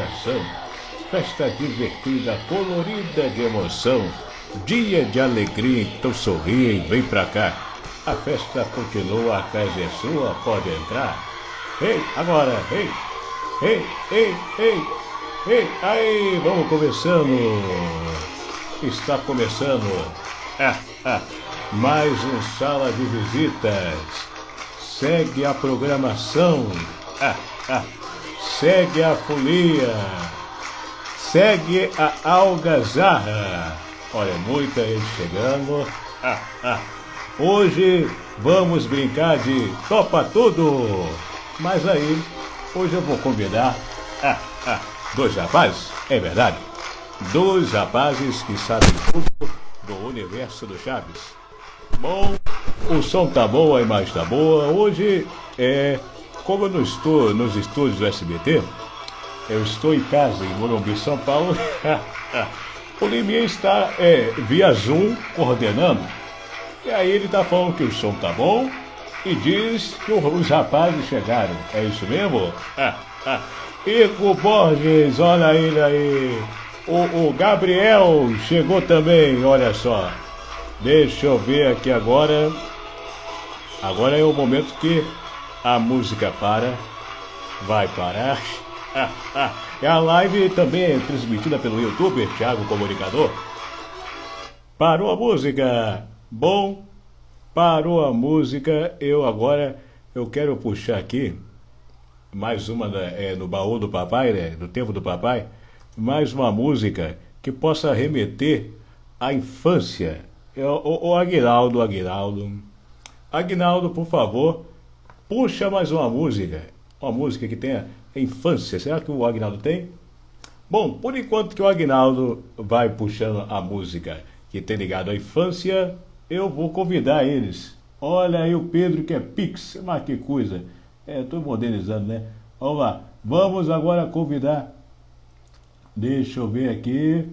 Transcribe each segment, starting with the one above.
coração. Festa divertida, colorida de emoção. Dia de alegria, então sorria e vem pra cá. A festa continua, a casa é sua, pode entrar. Ei, agora, ei, ei, ei, ei, ei, aí, vamos começando. Está começando. Mais um Sala de Visitas. Segue a programação. Segue a folia. Segue a algazarra. Olha, muita gente chegando. Hoje vamos brincar de Topa Tudo. Mas aí, hoje eu vou convidar dois rapazes, é verdade? Dois rapazes que sabem tudo do universo do Chaves. Bom, o som tá bom, a imagem tá boa. Hoje, como eu não estou nos estúdios do SBT, eu estou em casa, em Morumbi, São Paulo. O Liminha está via Zoom coordenando. E aí ele tá falando que o som tá bom e diz que os rapazes chegaram. É isso mesmo? Ico Borges, olha ele aí. O Gabriel chegou também, olha só. Deixa eu ver aqui agora. Agora é o momento que a música vai parar. A live também é transmitida pelo YouTube, Thiago Comunicador. Parou a música. Bom, parou a música. Eu quero puxar aqui mais uma no baú do papai, né? Do tempo do papai. Mais uma música que possa remeter à infância. O Aguinaldo. Aguinaldo, por favor, puxa mais uma música. Uma música que tenha infância. Será que o Aguinaldo tem? Bom, por enquanto que o Aguinaldo vai puxando a música que tem ligado à infância, eu vou convidar eles. Olha aí o Pedro que é Pix. Mas que coisa. Estou modernizando, né? Vamos lá. Vamos agora convidar. Deixa eu ver aqui.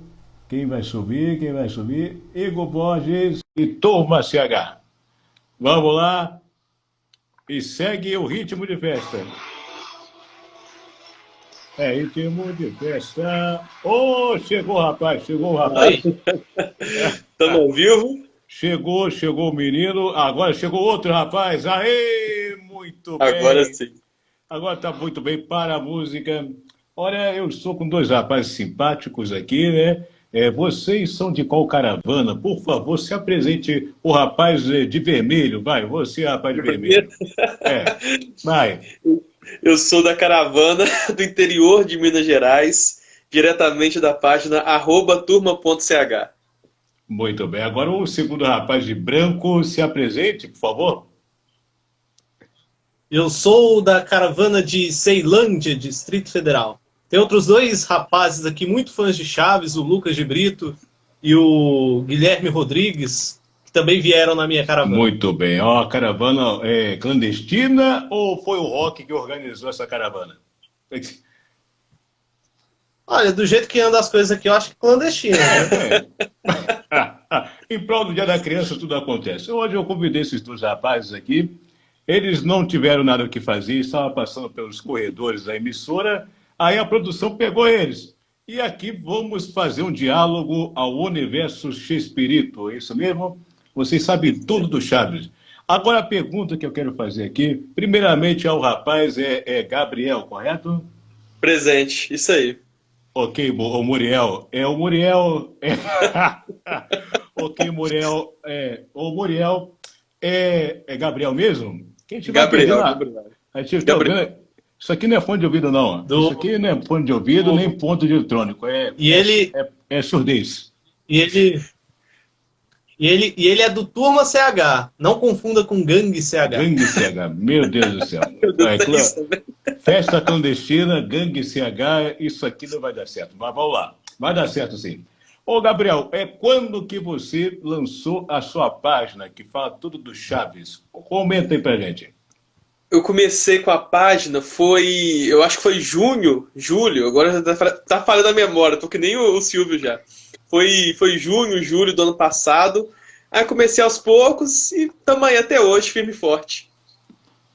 Quem vai subir? Igor Borges e Turma CH. Vamos lá. E segue o ritmo de festa. Ritmo de festa. Chegou o rapaz. Estamos ao vivo? Chegou o menino. Agora chegou outro rapaz. Aê, muito bem. Agora sim. Agora está muito bem para a música. Olha, eu estou com dois rapazes simpáticos aqui, né? Vocês são de qual caravana? Por favor, se apresente o rapaz de vermelho. Vai, você, rapaz de vermelho. Vai. Eu sou da caravana do interior de Minas Gerais, diretamente da página @turma.ch. Muito bem. Agora o segundo rapaz de branco, se apresente, por favor. Eu sou da caravana de Ceilândia, Distrito Federal. Tem outros dois rapazes aqui, muito fãs de Chaves, o Lucas de Brito e o Guilherme Rodrigues, que também vieram na minha caravana. Muito bem. A caravana é clandestina ou foi o Rock que organizou essa caravana? Olha, do jeito que anda as coisas aqui, eu acho que clandestino, né? Em prol do Dia da Criança, tudo acontece. Hoje eu convidei esses dois rapazes aqui. Eles não tiveram nada o que fazer, estavam passando pelos corredores da emissora. Aí a produção pegou eles. E aqui vamos fazer um diálogo ao universo Chespirito. É isso mesmo? Vocês sabem tudo do Chaves. Agora a pergunta que eu quero fazer aqui, primeiramente ao rapaz é Gabriel, correto? Presente, isso aí. Ok, o Muriel. O Muriel. Ok, Muriel. O Muriel é Gabriel mesmo? Quem tiver Gabriel. Gabriel. Isso aqui não é fone de ouvido, não. Isso aqui não é fone de ouvido, nem ponto de eletrônico. É surdez. E ele é do Turma CH. Não confunda com Gangue CH. Gangue CH, meu Deus do céu. Festa clandestina, Gangue CH, isso aqui não vai dar certo. Mas vamos lá. Vai dar certo sim. Ô, Gabriel, quando que você lançou a sua página que fala tudo do Chaves? Comenta aí pra gente. Eu comecei com a página, eu acho que foi julho, agora tá falhando a memória, tô que nem o Silvio já. Foi junho, julho do ano passado. Aí comecei aos poucos e estamos aí até hoje, firme e forte.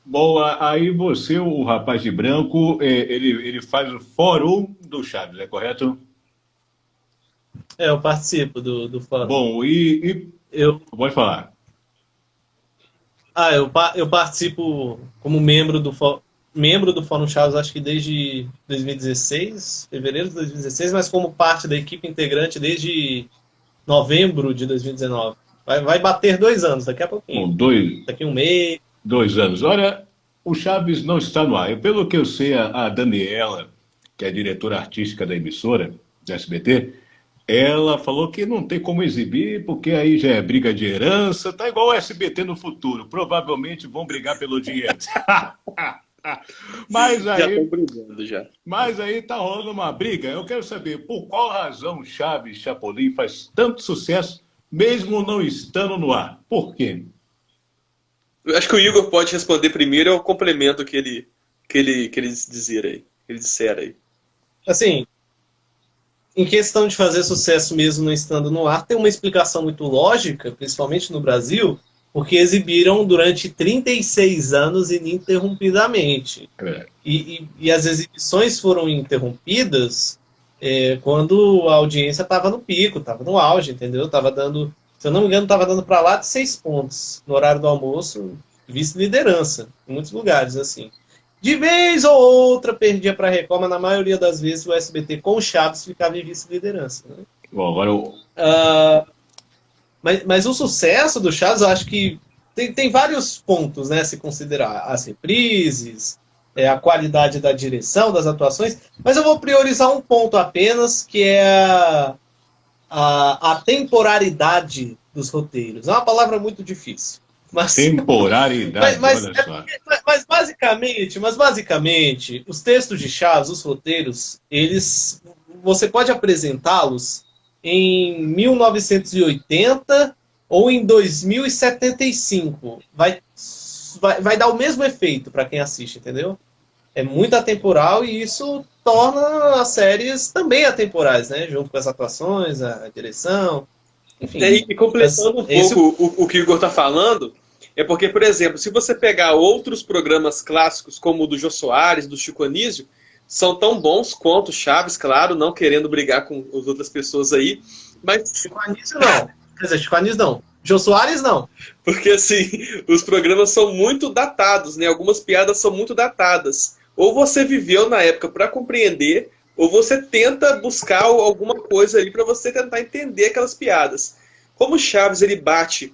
Bom, aí você, o rapaz de branco, ele faz o fórum do Chaves, é correto? Eu participo do fórum. Bom, e Eu, pode falar. eu participo como membro do Fórum Chaves, acho que desde 2016, fevereiro de 2016, mas como parte da equipe integrante desde novembro de 2019. Vai bater 2 anos daqui a pouquinho. Bom, dois, Daqui a um mês. 2 anos. Olha, o Chaves não está no ar. Pelo que eu sei, a Daniela, que é a diretora artística da emissora, da SBT, ela falou que não tem como exibir, porque aí já é briga de herança, tá igual o SBT no futuro. Provavelmente vão brigar pelo dinheiro. Mas Já aí, estão brigando já. mas aí tá rolando uma briga. Eu quero saber por qual razão Chaves Chapolin faz tanto sucesso, mesmo não estando no ar. Por quê? Eu acho que o Igor pode responder primeiro, é o complemento que eles disseram aí. Eles disseram aí. Assim, em questão de fazer sucesso mesmo não estando no ar, tem uma explicação muito lógica, principalmente no Brasil, porque exibiram durante 36 anos ininterrompidamente. É, E as exibições foram interrompidas quando a audiência estava no pico, estava no auge, entendeu? Estava dando, se eu não me engano, estava dando para lá de 6 pontos no horário do almoço, vice-liderança, em muitos lugares, assim. De vez ou outra perdia para a Record, mas na maioria das vezes o SBT com o Chaves ficava em vice-liderança. Né? bom, agora o. Mas o sucesso do Chaves, eu acho que tem vários pontos, né? Se considerar as reprises, a qualidade da direção, das atuações, mas eu vou priorizar um ponto apenas, que é a temporalidade dos roteiros. É uma palavra muito difícil. Temporalidade, olha só. Basicamente, os textos de Chaves, os roteiros, você pode apresentá-los em 1980 ou em 2075. Vai dar o mesmo efeito para quem assiste, entendeu? É muito atemporal e isso torna as séries também atemporais, né? Junto com as atuações, a direção, enfim. E completando um pouco o que o Igor está falando, é porque, por exemplo, se você pegar outros programas clássicos, como o do Jô Soares, do Chico Anísio, são tão bons quanto Chaves, claro, não querendo brigar com as outras pessoas aí, mas... Chico Anísio não. Quer dizer, Chico Anísio não. Jô Soares não. Porque, assim, os programas são muito datados, né? Algumas piadas são muito datadas. Ou você viveu na época para compreender, ou você tenta buscar alguma coisa ali para você tentar entender aquelas piadas. Como o Chaves, ele bate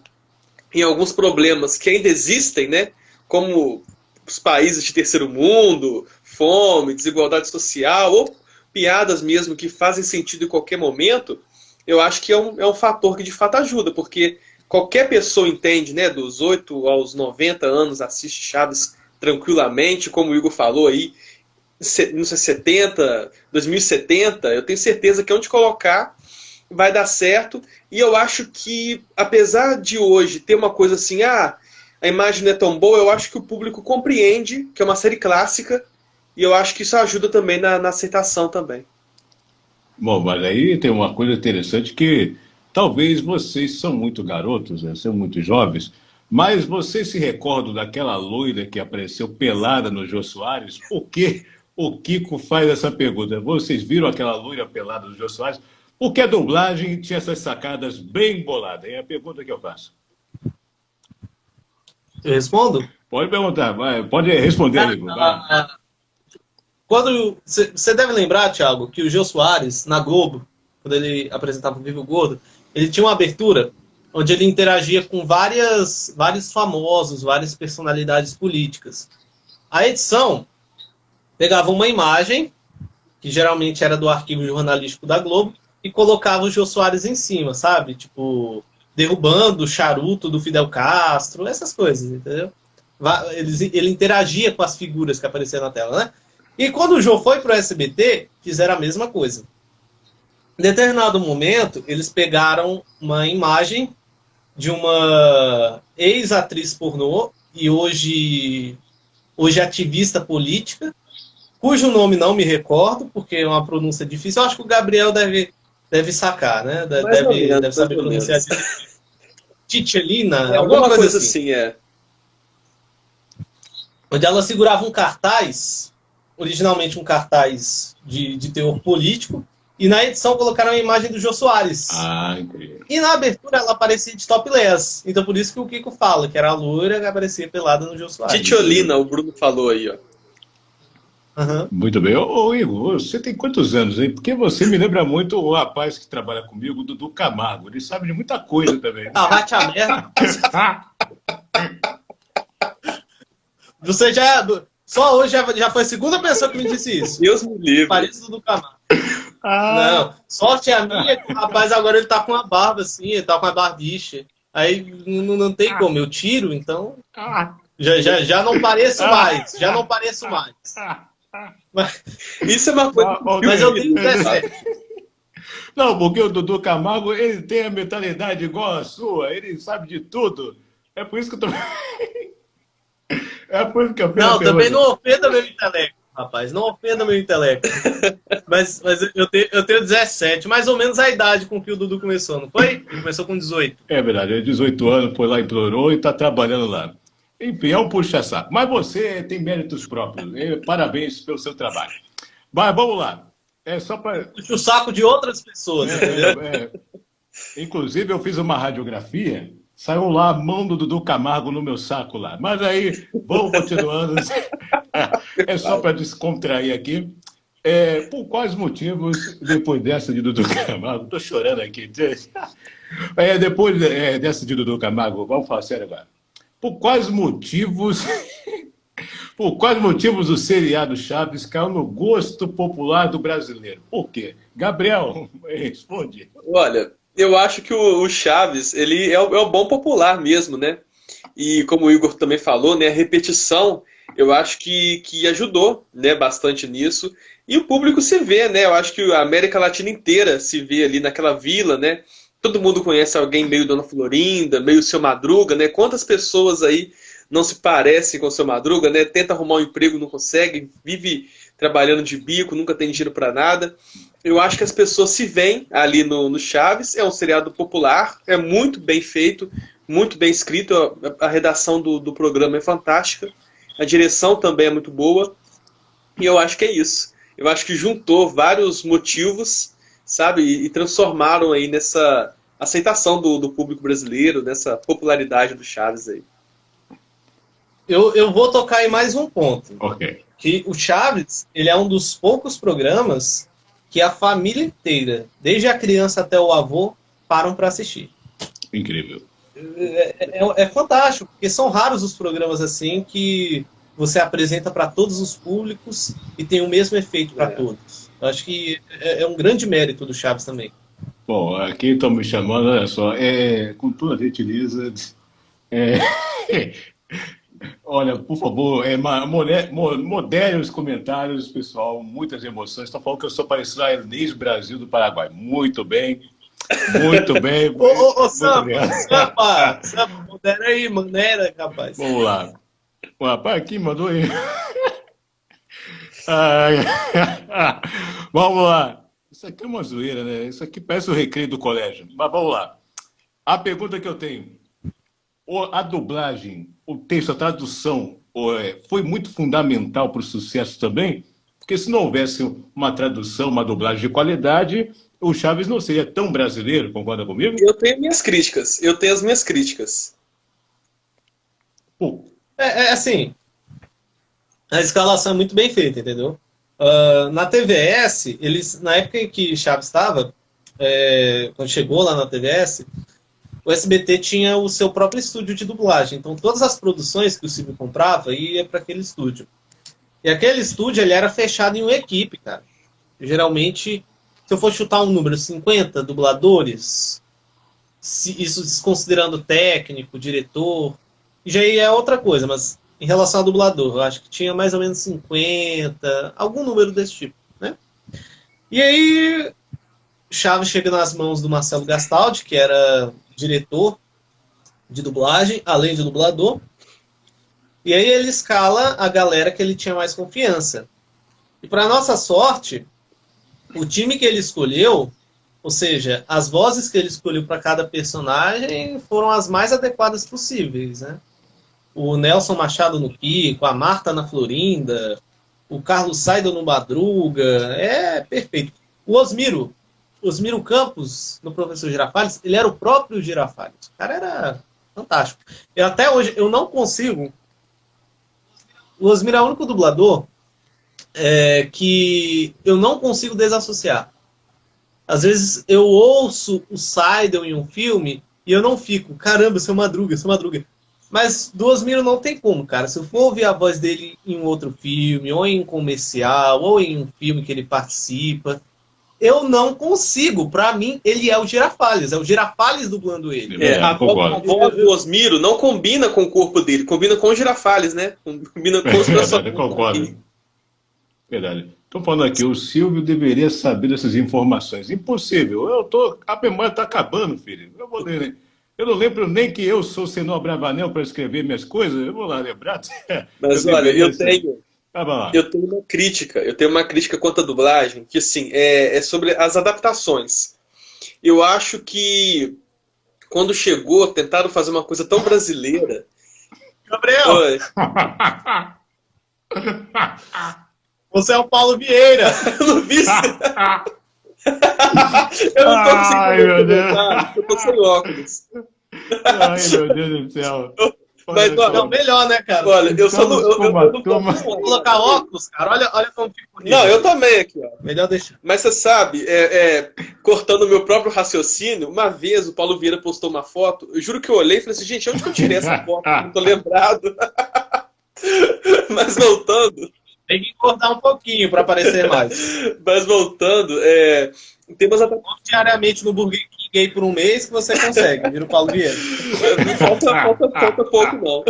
em alguns problemas que ainda existem, né? Como os países de terceiro mundo, fome, desigualdade social, ou piadas mesmo que fazem sentido em qualquer momento, eu acho que é um fator que de fato ajuda, porque qualquer pessoa entende, né? Dos 8 aos 90 anos assiste Chaves tranquilamente, como o Igor falou aí, não sei, 70, 2070, eu tenho certeza que onde colocar vai dar certo. E eu acho que, apesar de hoje ter uma coisa assim, a imagem não é tão boa, eu acho que o público compreende que é uma série clássica, e eu acho que isso ajuda também na aceitação também. Bom, mas aí tem uma coisa interessante que talvez vocês são muito garotos, né? São muito jovens, mas vocês se recordam daquela loira que apareceu pelada no Jô Soares? Por que o Kiko faz essa pergunta? Vocês viram aquela loira pelada no Jô Soares? Porque a dublagem tinha essas sacadas bem boladas. É a pergunta que eu faço. Eu respondo? Pode perguntar, pode responder, Igor. Quando você deve lembrar, Thiago, que o Jô Soares, na Globo, quando ele apresentava o Vivo Gordo, ele tinha uma abertura onde ele interagia com vários famosos, várias personalidades políticas. A edição pegava uma imagem, que geralmente era do arquivo jornalístico da Globo, e colocava o Jô Soares em cima, sabe? Tipo, derrubando o charuto do Fidel Castro, essas coisas, entendeu? Ele interagia com as figuras que apareciam na tela, né? E quando o Jô foi pro SBT, fizeram a mesma coisa. Em determinado momento, eles pegaram uma imagem de uma ex-atriz pornô e hoje ativista política, cujo nome não me recordo, porque é uma pronúncia difícil. Eu acho que o Gabriel deve sacar, né? Deve saber pronunciar. Tchelina, alguma coisa assim. onde ela segurava um cartaz, originalmente um cartaz de teor político, e na edição colocaram a imagem do Jô Soares. Ah, incrível. E na abertura ela aparecia de topless. Então por isso que o Kiko fala, que era a loira que aparecia pelada no Jô Soares. Titiolina, o Bruno falou aí, ó. Uhum. Muito bem. Ô, Igor, você tem quantos anos, hein? Porque você me lembra muito o rapaz que trabalha comigo, o Dudu Camargo. Ele sabe de muita coisa também. Ah, vai te a merda. Você já... Só hoje já foi a segunda pessoa que me disse isso. Deus me livre. Parece Dudu Camargo. Não, sorte é a minha que o rapaz agora ele tá com uma barba assim, ele tá com uma barbicha. Aí não tem como, eu tiro, então já não pareço mais, já não pareço mais. Isso é uma coisa. Mas eu tenho 17. Não, porque o Dudu Camargo, ele tem a mentalidade igual a sua, ele sabe de tudo. É por isso que eu tô... É por isso que eu Não, também não ofenda meu intelecto, rapaz, não ofenda meu intelecto. Mas eu tenho 17, mais ou menos a idade com que o Dudu começou, não foi? Ele começou com 18. É verdade, ele 18 anos, foi lá, implorou e tá trabalhando lá. Enfim, é um puxa-saco. Mas você tem méritos próprios. Parabéns pelo seu trabalho. Mas vamos lá. É só para... Puxa o saco de outras pessoas, entendeu? Inclusive, eu fiz uma radiografia, saiu lá a mão do Dudu Camargo no meu saco lá. Mas aí, vamos continuando. É só para descontrair aqui. Por quais motivos, depois dessa de Dudu Camargo, estou chorando aqui. Depois dessa de Dudu Camargo, vamos falar sério agora. Por quais motivos o seriado Chaves caiu no gosto popular do brasileiro? Por quê? Gabriel, responde. Olha, eu acho que o Chaves, ele é o bom popular mesmo, né? E como o Igor também falou, né, a repetição, eu acho que ajudou, né, bastante nisso. E o público se vê, né? Eu acho que a América Latina inteira se vê ali naquela vila, né? Todo mundo conhece alguém meio Dona Florinda, meio Seu Madruga, né? Quantas pessoas aí não se parecem com o Seu Madruga, né? Tenta arrumar um emprego, não consegue, vive trabalhando de bico, nunca tem dinheiro para nada. Eu acho que as pessoas se veem ali no Chaves. É um seriado popular, é muito bem feito, muito bem escrito. A redação do programa é fantástica, a direção também é muito boa. E eu acho que é isso. Eu acho que juntou vários motivos, sabe? E transformaram aí nessa aceitação do público brasileiro, nessa popularidade do Chaves aí. Eu vou tocar em mais um ponto. Ok. Que o Chaves, ele é um dos poucos programas que a família inteira, desde a criança até o avô, param para assistir. Incrível. É fantástico, porque são raros os programas assim que você apresenta para todos os públicos e tem o mesmo efeito para todos. Eu acho que é um grande mérito do Chaves também. Bom, aqui estão me chamando, olha só, com toda a gentileza, olha, por favor, modere os comentários, pessoal, muitas emoções. Estão falando que eu sou parecido a Inês Brasil do Paraguai. Muito bem, muito bem. Ô, Sampa, modera aí, maneira, rapaz. Vamos lá. O rapaz aqui mandou aí. Vamos lá. Isso aqui é uma zoeira, né? Isso aqui parece o recreio do colégio. Mas vamos lá. A pergunta que eu tenho. A dublagem, o texto, a tradução, foi muito fundamental para o sucesso também? Porque se não houvesse uma tradução, uma dublagem de qualidade, o Chaves não seria tão brasileiro, concorda comigo? Eu tenho minhas críticas. as minhas críticas. Pô. Assim, a escalação é muito bem feita, entendeu? Na TVS, eles, na época em que Chaves estava, quando chegou lá na TVS, o SBT tinha o seu próprio estúdio de dublagem. Então, todas as produções que o Silvio comprava ia para aquele estúdio. E aquele estúdio ele era fechado em uma equipe, cara. Geralmente, se eu for chutar um número, 50 dubladores, isso desconsiderando técnico, diretor, já é outra coisa, mas em relação ao dublador, eu acho que tinha mais ou menos 50, algum número desse tipo, né? E aí, Chaves chega nas mãos do Marcelo Gastaldi, que era diretor de dublagem, além de dublador. E aí ele escala a galera que ele tinha mais confiança. E para nossa sorte, o time que ele escolheu, ou seja, as vozes que ele escolheu para cada personagem foram as mais adequadas possíveis, né? o Nelson Machado no Pico, a Marta na Florinda, o Carlos Saido no Madruga, é perfeito. O Osmiro Campos, no Professor Girafales, ele era o próprio Girafales. O cara era fantástico. Até hoje, eu não consigo... O Osmiro é o único dublador que eu não consigo desassociar. Às vezes eu ouço o Seidel em um filme e eu não fico, caramba, seu Madruga, seu Madruga. Mas do Osmiro não tem como, cara. Se eu for ouvir a voz dele em um outro filme, ou em um comercial, ou em um filme que ele participa, eu não consigo. Pra mim, ele é o Girafales. É o Girafales dublando ele. A voz do Osmiro não combina com o corpo dele, combina com o Girafales, né? Combina com os personagens. Concordo. Verdade. Estou falando aqui, o Silvio deveria saber dessas informações. Impossível. A memória está acabando, filho. Eu não lembro nem que eu sou Senhor Bravanel para escrever minhas coisas. Eu vou lá lembrar. Mas olha, eu tenho uma crítica quanto à dublagem, que assim, é sobre as adaptações. Eu acho que quando chegou, tentaram fazer uma coisa tão brasileira. Gabriel! Oi. Você é o Paulo Vieira! Eu não vi isso! Eu não tô conseguindo comentar, eu tô sem óculos. Ai, meu Deus do céu. Mas, não, melhor, né, cara? Olha, eu só não vou colocar óculos, cara. Olha como fica bonito. Não, eu também aqui, ó. Melhor deixar. Mas você sabe, cortando o meu próprio raciocínio, uma vez o Paulo Vieira postou uma foto, eu juro que eu olhei e falei assim, gente, onde que eu tirei essa foto? Eu não tô lembrado. Mas voltando... Tem que cortar um pouquinho para aparecer mais. Mas voltando, temos diariamente no Burger King Gay por um mês que você consegue, vira o Paulo Vieira. Falta pouco, não.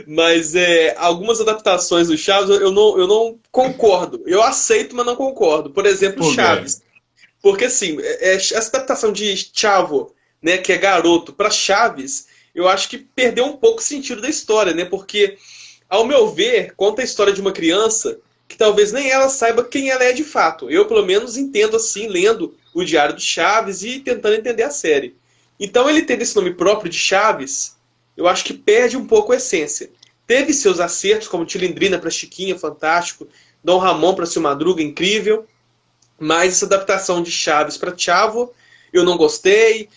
Mas algumas adaptações do Chaves eu não concordo. Eu aceito, mas não concordo. Por exemplo, Chaves. Porque assim, essa adaptação de Chavo, né, que é garoto, para Chaves, eu acho que perdeu um pouco o sentido da história, né? Porque ao meu ver, conta a história de uma criança que talvez nem ela saiba quem ela é de fato. Eu, pelo menos, entendo assim, lendo o Diário do Chaves e tentando entender a série. Então, ele tendo esse nome próprio de Chaves, eu acho que perde um pouco a essência. Teve seus acertos, como Tilindrina para Chiquinha, fantástico, Dom Ramon para Seu Madruga, incrível, mas essa adaptação de Chaves para Chavo, eu não gostei.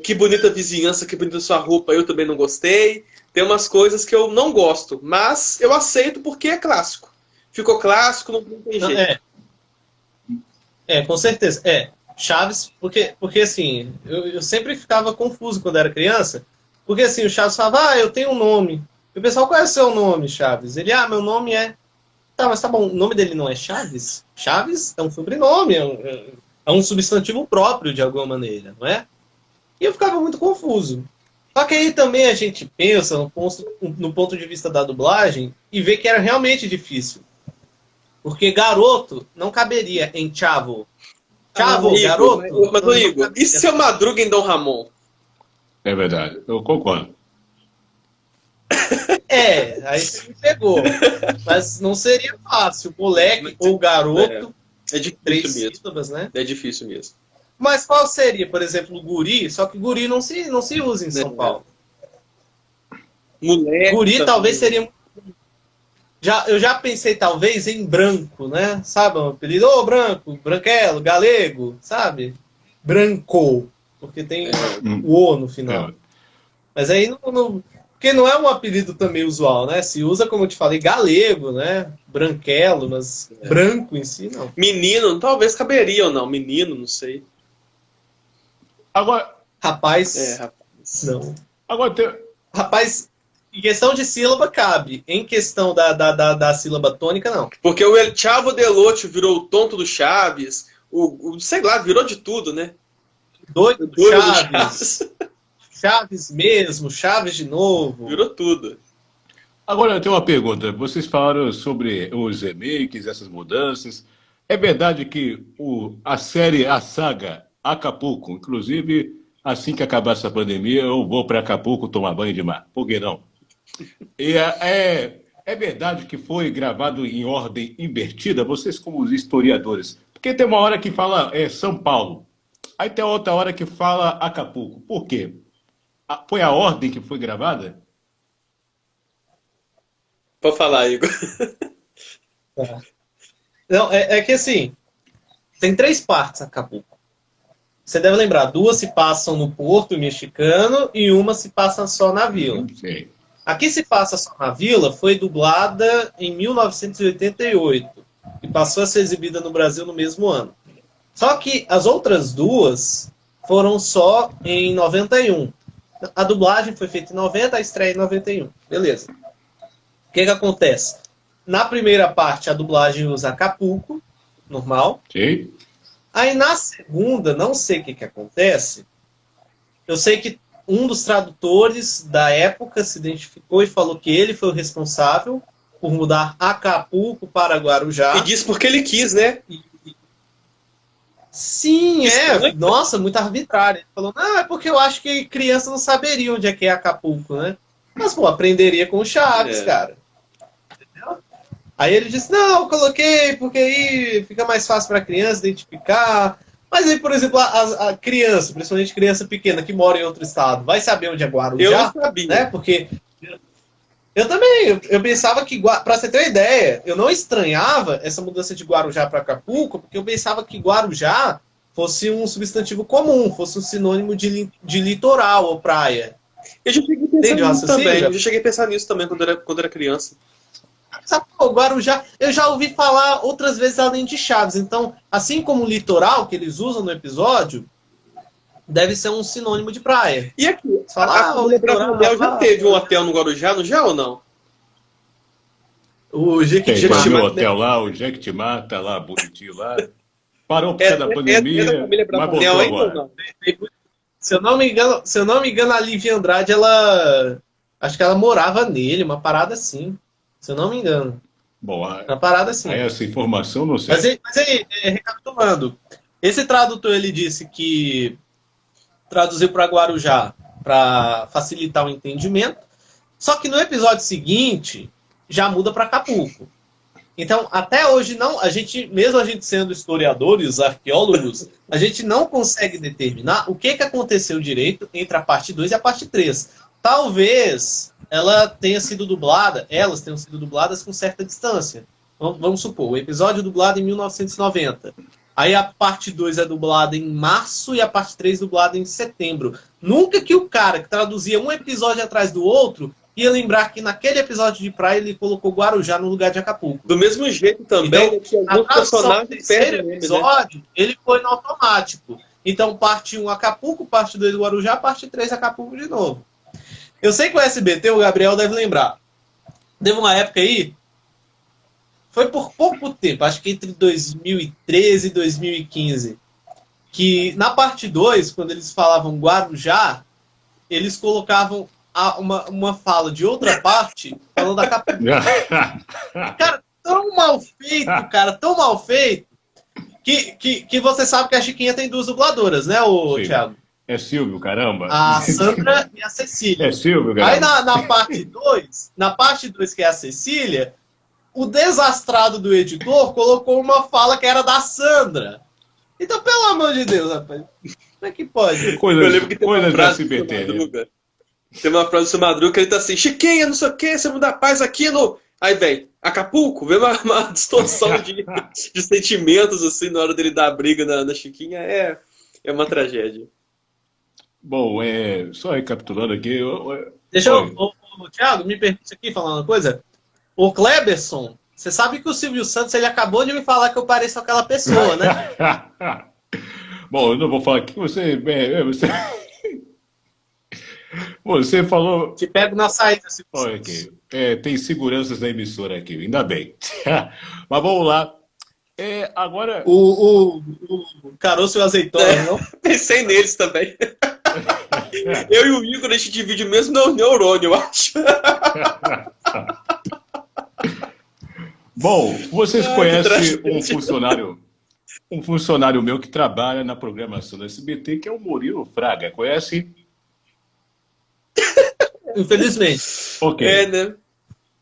Que bonita vizinhança, que bonita sua roupa, eu também não gostei. Tem umas coisas que eu não gosto, mas eu aceito porque é clássico. Ficou clássico, não tem jeito. Com certeza. Chaves, porque assim, eu sempre ficava confuso quando era criança, porque assim, o Chaves falava, eu tenho um nome. E o pessoal, qual é o seu nome, Chaves? Ele, meu nome é... Tá, mas tá bom, o nome dele não é Chaves? Chaves é um sobrenome, é um substantivo próprio de alguma maneira, não é? E eu ficava muito confuso. Só que aí também a gente pensa no ponto de vista da dublagem e vê que era realmente difícil. Porque garoto não caberia em Chavo. Chavo, garoto. Mas, Igor, e Seu Madruga em Dom Ramon? É verdade, eu concordo. Aí você me pegou. Mas não seria fácil. Moleque ou garoto. É difícil três mesmo. Sílabas, né? É difícil mesmo. Mas qual seria, por exemplo, o guri? Só que guri não se usa em São Paulo. Moleque. Guri também. Talvez seria... Eu já pensei, talvez, em branco, né? Sabe, um apelido? Branco, branquelo, galego, sabe? Branco. Porque tem o O no final. Mas aí não... Porque não é um apelido também usual, né? Se usa, como eu te falei, galego, né? Branquelo, mas branco em si, não. Menino, talvez caberia ou não. Menino, não sei. Agora... Rapaz. Rapaz. Não. Agora tem... Rapaz, em questão de sílaba, cabe. Em questão da sílaba tônica, não. Porque o El Chavo Delote virou o tonto do Chaves. Sei lá, virou de tudo, né? Doido do Chaves. Chaves mesmo, Chaves de novo. Virou tudo. Agora eu tenho uma pergunta. Vocês falaram sobre os remakes, essas mudanças. É verdade que a saga Acapulco, inclusive, assim que acabar essa pandemia, eu vou para Acapulco tomar banho de mar. Por que não? E é verdade que foi gravado em ordem invertida? Vocês como os historiadores. Porque tem uma hora que fala São Paulo. Aí tem outra hora que fala Acapulco. Por quê? Foi a ordem que foi gravada? Pode falar, Igor. Não, é que assim, tem 3 partes Acapulco. Você deve lembrar, 2 se passam no Porto Mexicano e uma se passa só na vila. Sei. Aqui se passa só na vila, foi dublada em 1988 e passou a ser exibida no Brasil no mesmo ano. Só que as outras 2 foram só em 91. A dublagem foi feita em 90, a estreia em 91. Beleza. O que acontece? Na primeira parte, a dublagem usa Acapulco, normal. Sim. Aí na segunda, não sei o que acontece. Eu sei que um dos tradutores da época se identificou e falou que ele foi o responsável por mudar Acapulco para Guarujá. E disse porque ele quis, né? Sim, Nossa, muito arbitrário. Ele falou, não, é porque eu acho que criança não saberia onde é que é Acapulco, né? Mas, pô, aprenderia com o Chaves, cara. Entendeu? Aí ele disse, não, eu coloquei porque aí fica mais fácil para a criança identificar. Mas aí, por exemplo, a criança, principalmente criança pequena que mora em outro estado, vai saber onde é Guarujá? Eu não sabia. Né? Porque eu também, eu pensava que, para você ter uma ideia, eu não estranhava essa mudança de Guarujá para Acapulco, porque eu pensava que Guarujá fosse um substantivo comum, fosse um sinônimo de litoral ou praia. Eu já cheguei a pensar nisso também. Eu já cheguei a pensar nisso também quando era criança. Pô, Guarujá, eu já ouvi falar outras vezes além de Chaves. Então, assim como o litoral que eles usam no episódio, deve ser um sinônimo de praia. E aqui, Fala, o Bravanel já teve um hotel no Guarujá, não já ou não? O Tem o hotel lá, o Jequitimá, tá lá, bonitinho lá. Parou por causa da pandemia, da família mas Bravanel voltou ainda ou agora. não? Se eu não me engano, a Lívia Andrade, ela... Acho que ela morava nele, uma parada assim. Se eu não me engano. Bom, Uma parada assim. essa informação não sei. Mas aí, recapitulando. Esse tradutor, ele disse que traduziu para Guarujá para facilitar o entendimento. Só que no episódio seguinte, já muda para Acapulco. Então, até hoje, mesmo a gente sendo historiadores, arqueólogos, a gente não consegue determinar o que aconteceu direito entre a parte 2 e a parte 3. Talvez elas tenham sido dubladas com certa distância. Vamos supor, o episódio é dublado em 1990. Aí a parte 2 é dublada em março e a parte 3 dublada em setembro. Nunca que o cara que traduzia um episódio atrás do outro ia lembrar que naquele episódio de praia ele colocou Guarujá no lugar de Acapulco. Do mesmo jeito também, então, que alguns personagens perdem o episódio, ele foi no automático. Então, parte 1 Acapulco, parte 2 Guarujá, parte 3 Acapulco de novo. Eu sei que o SBT, o Gabriel deve lembrar. Teve uma época aí, foi por pouco tempo, acho que entre 2013 e 2015, que na parte 2, quando eles falavam Guarujá, eles colocavam uma fala de outra parte falando Acapulco. Cara, tão mal feito, que você sabe que a Chiquinha tem 2 dubladoras, né, Thiago? É Silvio, caramba. A Sandra e a Cecília. É Silvio, caramba. Aí na parte 2, que é a Cecília, o desastrado do editor colocou uma fala que era da Sandra. Então, pelo amor de Deus, rapaz. Como é que pode? Eu lembro que tem uma Coisas da frase SBT. Madruga. Tem uma frase do seu Madruga que ele tá assim, Chiquinha, não sei o que, você me dá paz aqui no... Aí vem, Acapulco, vem uma distorção de sentimentos assim na hora dele dar a briga na Chiquinha. É uma tragédia. Bom, só recapitulando aqui. Deixa eu... Thiago, me permite aqui falar uma coisa. O Kleberson, você sabe que o Silvio Santos, ele acabou de me falar que eu pareço aquela pessoa, né? Bom, eu não vou falar aqui, você falou... Te pego na saída, Silvio Olha Santos. aqui, tem seguranças da emissora aqui, ainda bem. Mas vamos lá. Agora... O caroço e o azeitona, não? Pensei neles também. Eu e o Igor, a gente divide o mesmo neurônio, eu acho. Bom, vocês conhecem um funcionário meu que trabalha na programação da SBT, que é o Murilo Fraga. Conhece? Infelizmente. Ok. Né?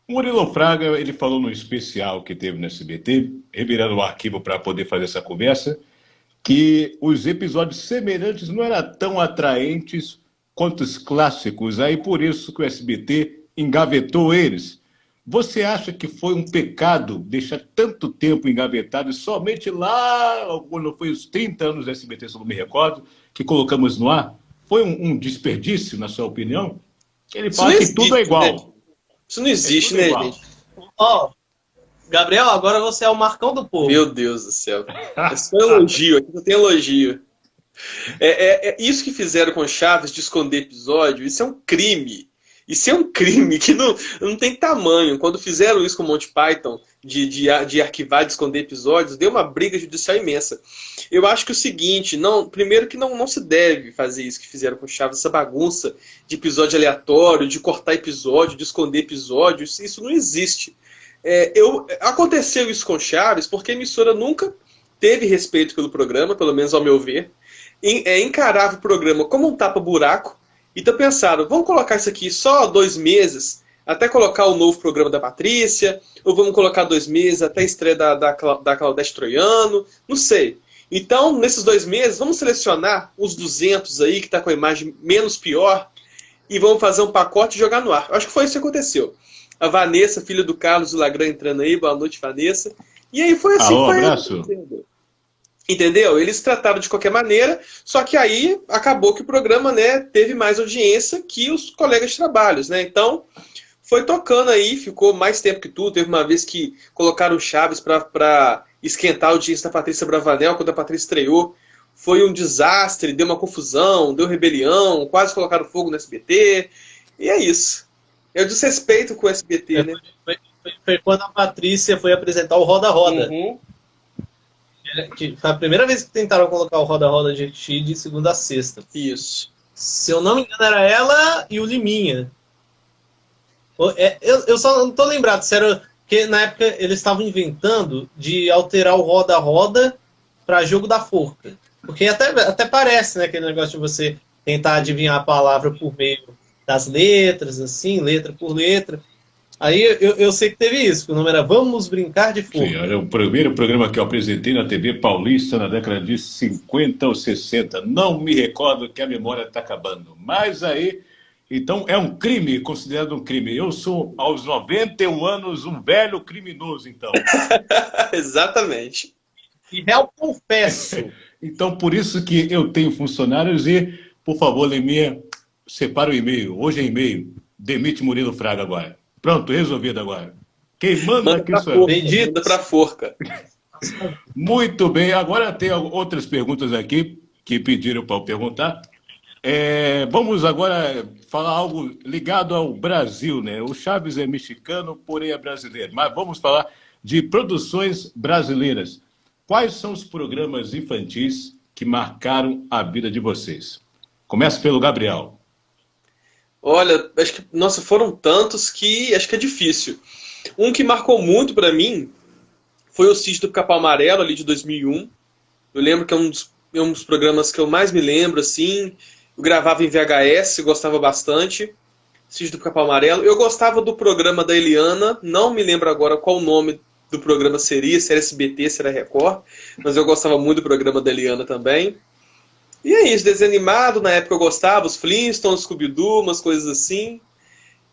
Murilo Fraga, ele falou no especial que teve no SBT, revirando o arquivo para poder fazer essa conversa, que os episódios semelhantes não eram tão atraentes quanto os clássicos, aí por isso que o SBT engavetou eles. Você acha que foi um pecado deixar tanto tempo engavetado e somente lá, quando foi os 30 anos do SBT, se eu não me recordo, que colocamos no ar? Foi um desperdício, na sua opinião? Ele fala que tudo é igual. Né? Isso não existe, tudo né, igual. gente? Ó, Gabriel, agora você é o Marcão do povo. Meu Deus do ceu. É só elogio, aqui não tem elogio. Isso que fizeram com Chaves de esconder episódio, isso é um crime. Isso é um crime que não tem tamanho. Quando fizeram isso com o Monty Python, de arquivar, de esconder episódios, deu uma briga judicial imensa. Eu acho que o seguinte, primeiro que não se deve fazer isso que fizeram com Chaves, essa bagunça de episódio aleatório, de cortar episódio, de esconder episódios, isso não existe. Aconteceu isso com Chaves porque a emissora nunca teve respeito pelo programa, pelo menos ao meu ver. Encarava o programa como um tapa-buraco. Então pensaram, vamos colocar isso aqui só 2 meses, até colocar o novo programa da Patrícia, ou vamos colocar 2 meses até a estreia da Claudete Troiano, não sei. Então, nesses 2 meses, vamos selecionar os 200 aí, que está com a imagem menos pior, e vamos fazer um pacote e jogar no ar. Eu acho que foi isso que aconteceu. A Vanessa, filha do Carlos Lagran, entrando aí, boa noite, Vanessa. E aí foi assim que foi. Abraço. Entendeu? Eles trataram de qualquer maneira, só que aí acabou que o programa, né, teve mais audiência que os colegas de trabalhos, né? Então, foi tocando aí, ficou mais tempo que tudo. Teve uma vez que colocaram Chaves para esquentar a audiência da Patrícia Bravanel, quando a Patrícia estreou. Foi um desastre, deu uma confusão, deu rebelião, quase colocaram fogo no SBT. E é isso. É o desrespeito com o SBT, né? Foi quando a Patrícia foi apresentar o Roda Roda. Uhum. Que foi a primeira vez que tentaram colocar o Roda Roda de segunda a sexta. Isso. Se eu não me engano, era ela e o Liminha. Eu só não tô lembrado se era que na época eles estavam inventando de alterar o Roda Roda para jogo da forca. Porque até parece, né, aquele negócio de você tentar adivinhar a palavra por meio das letras, assim, letra por letra. Aí eu sei que teve isso, que o nome era Vamos Brincar de Forca. Sim, era o primeiro programa que eu apresentei na TV Paulista na década de 50 ou 60. Não me recordo, que a memória está acabando. Mas aí, então é um crime, considerado um crime. Eu sou, aos 91 anos, um velho criminoso, então. Exatamente. E real confesso. Então, por isso que eu tenho funcionários e, por favor, Leminha, separa o e-mail. Hoje é e-mail. Demite Murilo Fraga agora. Pronto, resolvido agora. Quem manda aqui sou eu. Manda pra forca. Muito bem, agora tem outras perguntas aqui que pediram para eu perguntar. Vamos agora falar algo ligado ao Brasil, né? O Chaves é mexicano, porém é brasileiro. Mas vamos falar de produções brasileiras. Quais são os programas infantis que marcaram a vida de vocês? Começa pelo Gabriel. Olha, acho que, nossa, foram tantos que acho que é difícil. Um que marcou muito pra mim foi o Sítio do Pica-Pau Amarelo, ali de 2001. Eu lembro que é um dos programas que eu mais me lembro, assim. Eu gravava em VHS, gostava bastante. Sítio do Pica-Pau Amarelo. Eu gostava do programa da Eliana, não me lembro agora qual o nome do programa seria, se era SBT, se era Record, mas eu gostava muito do programa da Eliana também. E é isso, desenho animado, na época eu gostava, os Flintstones, Scooby-Doo, umas coisas assim.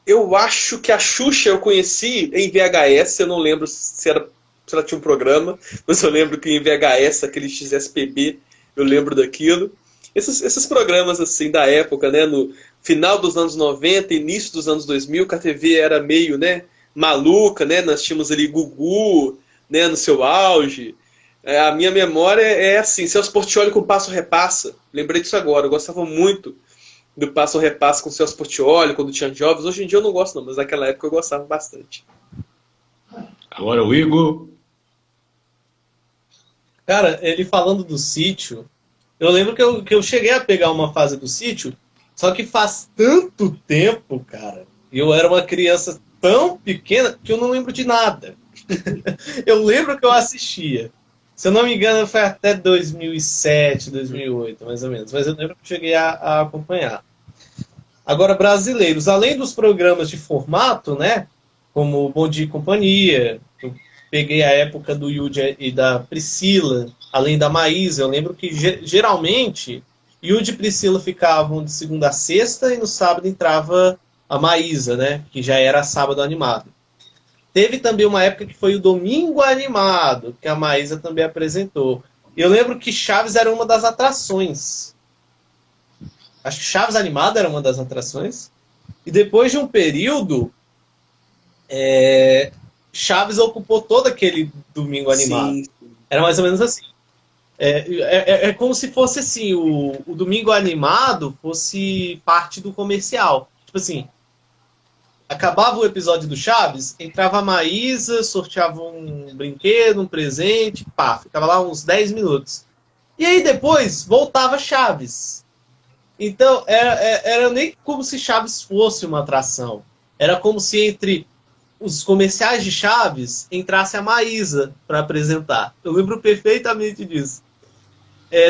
Eu acho que a Xuxa eu conheci em VHS, eu não lembro se ela tinha um programa, mas eu lembro que em VHS, aquele XSPB, eu lembro daquilo. Esses programas assim da época, né, no final dos anos 90, início dos anos 2000, que a TV era meio, né, maluca, né, nós tínhamos ali Gugu, né, no seu auge. A minha memória é assim, Celso Portiolli com Passo Repassa. Lembrei disso agora, eu gostava muito do Passo Repassa com Celso Portiolli, quando tinha jovens. Hoje em dia eu não gosto não, mas naquela época eu gostava bastante. Agora o Igor. Cara, ele falando do Sítio, eu lembro que eu cheguei a pegar uma fase do Sítio, só que faz tanto tempo, cara, e eu era uma criança tão pequena que eu não lembro de nada. Eu lembro que eu assistia. Se eu não me engano, foi até 2007, 2008, mais ou menos. Mas eu lembro que eu cheguei a acompanhar. Agora, brasileiros, além dos programas de formato, né? Como Bom Dia e Companhia, eu peguei a época do Yudi e da Priscila, além da Maísa. Eu lembro que, geralmente, Yudi e Priscila ficavam de segunda a sexta e no sábado entrava a Maísa, né? Que já era sábado animado. Teve também uma época que foi o Domingo Animado, que a Maísa também apresentou. Eu lembro que Chaves era uma das atrações. Acho que Chaves Animado era uma das atrações. E depois de um período, Chaves ocupou todo aquele Domingo Animado. Sim. Era mais ou menos assim. É como se fosse assim, o Domingo Animado fosse parte do comercial. Tipo assim, acabava o episódio do Chaves, entrava a Maísa, sorteava um brinquedo, um presente, pá, ficava lá uns 10 minutos. E aí depois voltava Chaves. Então, era nem como se Chaves fosse uma atração. Era como se entre os comerciais de Chaves entrasse a Maísa para apresentar. Eu lembro perfeitamente disso.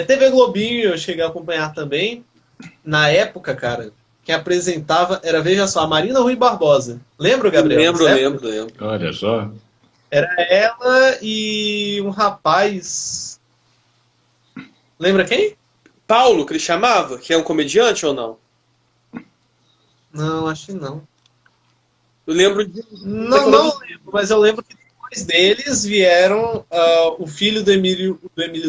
TV Globinho eu cheguei a acompanhar também. Na época, cara, quem apresentava era, veja só, a Marina Rui Barbosa. Lembra, Gabriel? Lembro. Olha só. Era ela e um rapaz... Lembra quem? Paulo, que ele chamava, que é um comediante ou não? Não, acho que não. Eu lembro de... Não lembro, mas eu lembro que depois deles vieram o filho do Emílio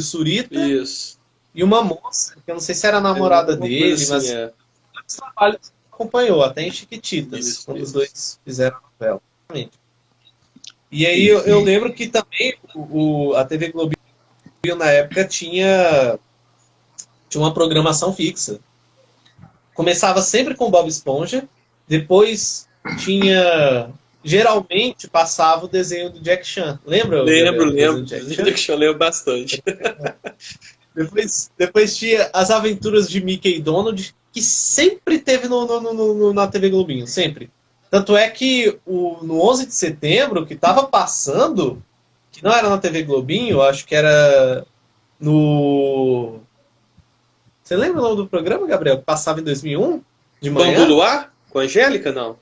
Surita. Isso. E uma moça, que eu não sei se era a namorada dele, assim, mas os trabalhos acompanhou, até em Chiquititas, quando os dois fizeram a novela. E aí eu lembro que também a TV Globinho na época tinha uma programação fixa. Começava sempre com Bob Esponja, depois geralmente passava o desenho do Jack Chan. Lembra? Lembro. Jack Chan lembro bastante. Depois tinha as aventuras de Mickey e Donald, que sempre teve na TV Globinho, sempre. Tanto é que no 11 de setembro, que estava passando, que não era na TV Globinho, acho que era no... Você lembra o nome do programa, Gabriel? Que passava em 2001, de manhã? Bambu Luar? Com a Angélica, não?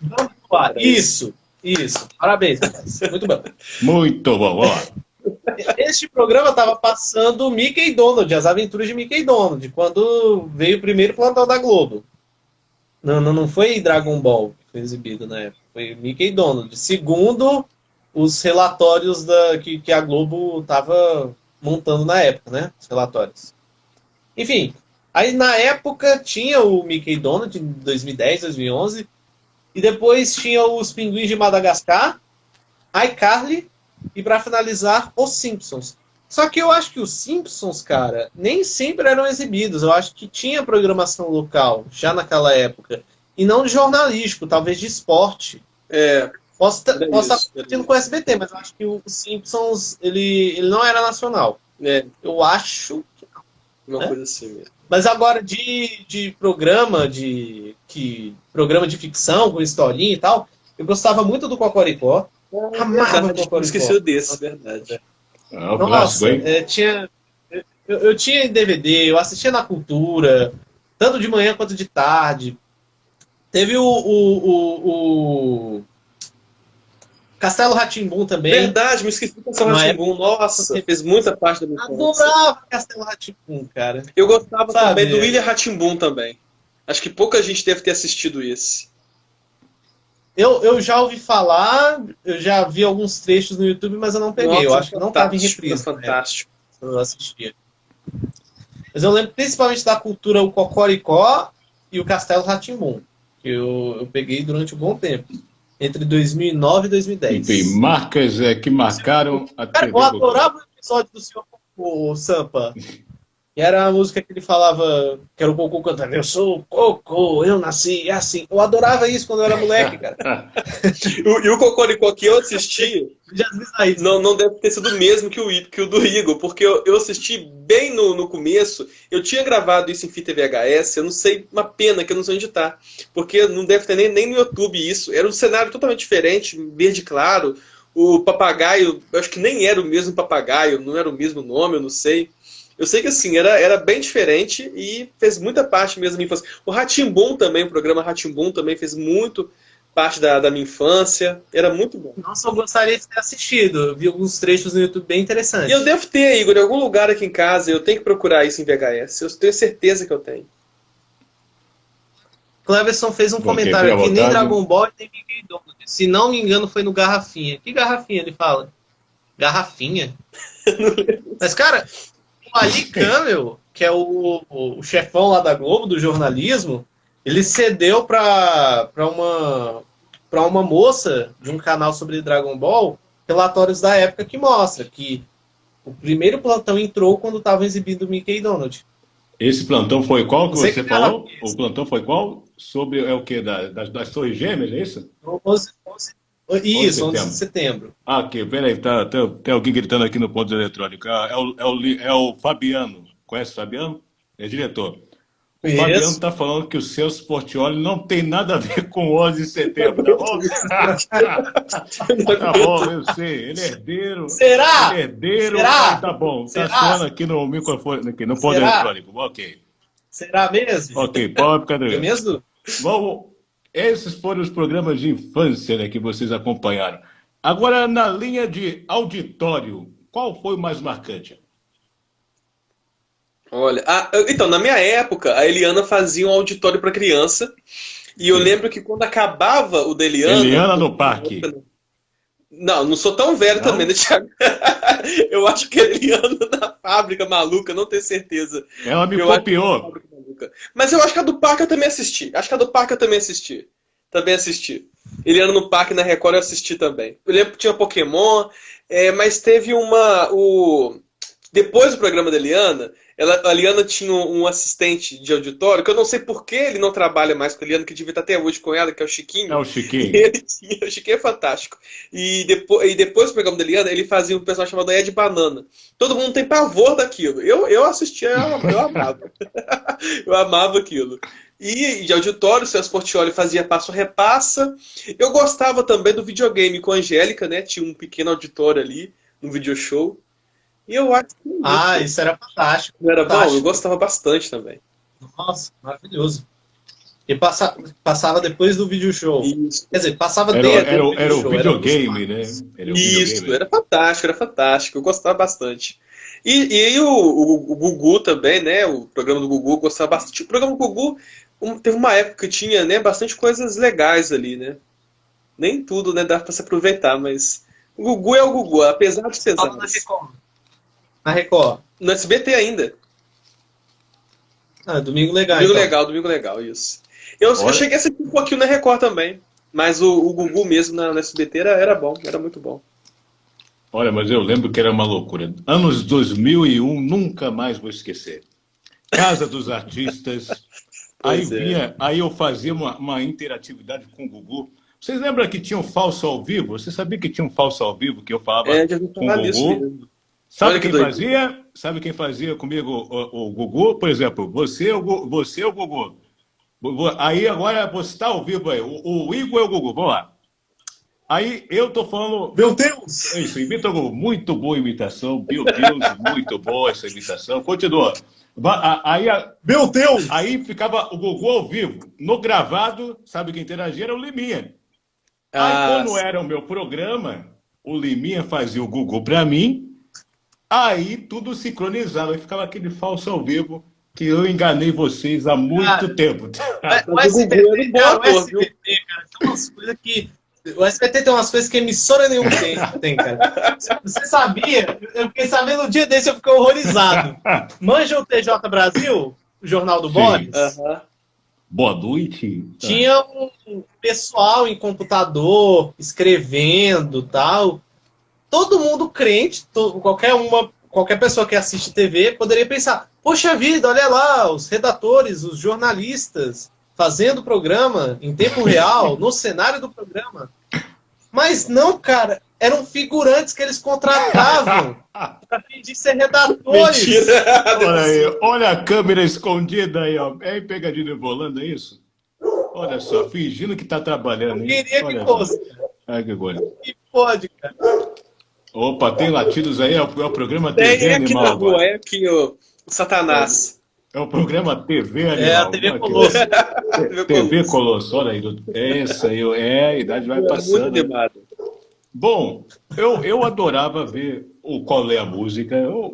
Bambu Luar, isso. Parabéns, rapaz. Muito bom. Muito bom, ó. Este programa estava passando Mickey e Donald, as aventuras de Mickey e Donald, quando veio o primeiro plantão da Globo. Não foi Dragon Ball que foi exibido na época, foi Mickey e Donald. Segundo os relatórios que a Globo estava montando na época, né? Os relatórios. Enfim, aí na época tinha o Mickey e Donald, em 2010, 2011, e depois tinha os Pinguins de Madagascar, iCarly, e para finalizar, os Simpsons. Só que eu acho que os Simpsons, cara, nem sempre eram exibidos. Eu acho que tinha programação local, já naquela época. E não de jornalístico, talvez de esporte. Posso estar competindo com o SBT, mas eu acho que o Simpsons, ele não era nacional. Eu acho que não. Uma coisa assim mesmo. Mas agora, de programa de ficção, com historinha e tal, eu gostava muito do Cocoricó. Amava Cocoricó. Esqueci desse, verdade. Nossa, eu tinha em DVD, eu assistia na Cultura, tanto de manhã quanto de tarde. Teve o Castelo Rá-Tim-Bum também. Verdade, me esqueci do Castelo Rá-Tim-Bum. Nossa, fez muita parte da minha infância. Adorava Castelo Rá-Tim-Bum, cara. Eu gostava também do William Rá-Tim-Bum também. Acho que pouca gente deve ter assistido esse. Eu já ouvi falar, eu já vi alguns trechos no YouTube, mas eu não peguei. Nossa, eu acho que não estava em reprise. Fantástico. Eu assistia. Mas eu lembro principalmente da Cultura o Cocoricó e o Castelo Rá-Tim-Bum, que eu peguei durante um bom tempo. Entre 2009 e 2010. Enfim, marcas que marcaram a TV. Eu adorava o episódio do Senhor Cocô, Sampa. E era a música que ele falava, que era o Cocô cantando, eu sou o Cocô, eu nasci assim. Eu adorava isso quando eu era moleque, cara. E o Cocoricó que eu assisti, não deve ter sido o mesmo que o do Igor, porque eu assisti bem no começo, eu tinha gravado isso em fita VHS, eu não sei, uma pena que eu não sei onde tá, porque não deve ter nem no YouTube isso, era um cenário totalmente diferente, verde claro, o papagaio, eu acho que nem era o mesmo papagaio, não era o mesmo nome, eu não sei. Eu sei que assim, era bem diferente e fez muita parte mesmo da minha infância. O Rá-Tim-Bum também, o programa Rá-Tim-Bum também fez muito parte da minha infância. Era muito bom. Nossa, eu gostaria de ter assistido. Eu vi alguns trechos no YouTube bem interessantes. E eu devo ter, Igor, em algum lugar aqui em casa. Eu tenho que procurar isso em VHS. Eu tenho certeza que eu tenho. Cleverson fez um Voltei, comentário fica à aqui, nem vontade. Dragon Ball nem Mickey Donald. Se não me engano, foi no Garrafinha. Que Garrafinha ele fala? Garrafinha? Mas, cara, o Ali Camel, que é o chefão lá da Globo, do jornalismo, ele cedeu pra uma moça de um canal sobre Dragon Ball relatórios da época que mostra que o primeiro plantão entrou quando estava exibindo Mickey e Donald. Esse plantão foi qual que Você você que falou? fala O plantão foi qual? Sobre é o quê? Das Torres Gêmeas, é isso? 11 setembro. de setembro. Ah, aqui, peraí, tem alguém gritando aqui no ponto eletrônico. É o Fabiano. Conhece o Fabiano? É diretor. O Fabiano está falando que o Celso Portiolli não tem nada a ver com 11 de setembro, tá bom? Tá bom, eu sei. Ele é herdeiro. Será? Ele é herdeiro. Será? Tá bom. Será? Tá soando aqui no microfone, aqui no ponto Será? eletrônico. Ok. Será mesmo? Ok, pode ficar É tranquilo. mesmo? Vamos. Esses foram os programas de infância, né, que vocês acompanharam. Agora, na linha de auditório, qual foi o mais marcante? Olha, então, na minha época, a Eliana fazia um auditório para criança. E eu Sim. lembro que quando acabava o da Eliana. Eliana no Parque. Não sou tão velho Não? também, né, Thiago? Eu acho que a Eliana na fábrica maluca, não tenho certeza. Ela me Eu acho que copiou. é Fábrica Maluca. Mas eu acho que a do Parque eu também assisti. Acho que a do Parque eu também assisti. Também assisti. Eliana no Parque na Record eu assisti também. Eu lembro que tinha Pokémon, mas teve depois do programa da Eliana, a Eliana tinha um assistente de auditório, que eu não sei por que ele não trabalha mais com a Eliana, que devia estar até hoje com ela, que é o Chiquinho. É o Chiquinho. E ele tinha, o Chiquinho é fantástico. E depois do programa da Eliana, ele fazia um personagem chamado Ed Banana. Todo mundo tem pavor daquilo. Eu assistia, eu amava. Eu amava aquilo. E de auditório, o Celso Portiolli fazia Passo Repassa. Eu gostava também do videogame com a Angélica, né? Tinha um pequeno auditório ali, no video show. E eu acho que Isso era fantástico. não era bom, Fantástico. eu gostava bastante também. Nossa, maravilhoso. E passava depois do video show. Isso. Quer dizer, passava Era dentro do o video show. videogame, né? Era o Isso, videogame. era fantástico, era fantástico. Eu gostava bastante. E o Gugu também, né? O programa do Gugu, eu gostava bastante. O programa do Gugu teve uma época que tinha, né, bastante coisas legais ali, né? Nem tudo, né, dá pra se aproveitar, mas o Gugu é o Gugu, apesar dos Fala na pesares. Record. Na Record. No SBT ainda. Domingo legal. Domingo legal, isso. Eu Olha. cheguei a assistir um pouquinho na Record também, mas o Gugu mesmo no SBT era bom, era muito bom. Olha, mas eu lembro que era uma loucura. Anos 2001, nunca mais vou esquecer. Casa dos Artistas. Aí Pois é. vinha, aí eu fazia uma interatividade com o Gugu. Vocês lembram que tinha um falso ao vivo? Você sabia que tinha um falso ao vivo que eu falava Já ouvi com falar o disso Gugu? mesmo. Sabe Olha que quem doido. fazia? Sabe quem fazia comigo o Gugu? Por exemplo, você é o Gugu. Aí agora você está ao vivo aí. O Igor é o Gugu. Vamos lá. Aí eu tô falando. Meu Deus! Isso, imita o Gugu. Muito boa imitação. Meu Deus, muito boa essa imitação. Continua. Meu Deus! Aí ficava o Gugu ao vivo. No gravado, sabe quem interagia era o Liminha. Aí quando era o meu programa, o Liminha fazia o Gugu pra mim. Aí tudo sincronizava. Aí ficava aquele falso ao vivo que eu enganei vocês há muito tempo. O SBT, Gugu era um bom cara, ator, o SBT, cara, tem umas coisas que... O SBT tem umas coisas que emissora nenhuma tem, cara. Você sabia? Eu fiquei sabendo um dia desse, eu fiquei horrorizado. Manja o TJ Brasil, o Jornal do Sim. Boris? Aham. Boa noite. Tinha um pessoal em computador, escrevendo tal. Todo mundo crente, qualquer pessoa que assiste TV poderia pensar, poxa vida, olha lá, os redatores, os jornalistas fazendo o programa em tempo real, no cenário do programa. Mas não, cara, eram figurantes que eles contratavam para fingir ser redatores. Mentira! Olha aí, olha a câmera escondida aí, ó. É pegadinha de volando, é isso? Olha só, fingindo que tá trabalhando. Eu Hein? queria que Olha fosse. só. Ai, que coisa. Que pode, cara. Opa, tem latidos aí, é o programa Tem TV aqui Animal na rua, agora. é aqui o Satanás. É o programa TV Animal. É a TV Aqui, ó. Colosso. TV Colosso, olha aí. Essa aí, a idade vai Muito passando. animado. Bom, eu adorava ver o Qual é a Música. Não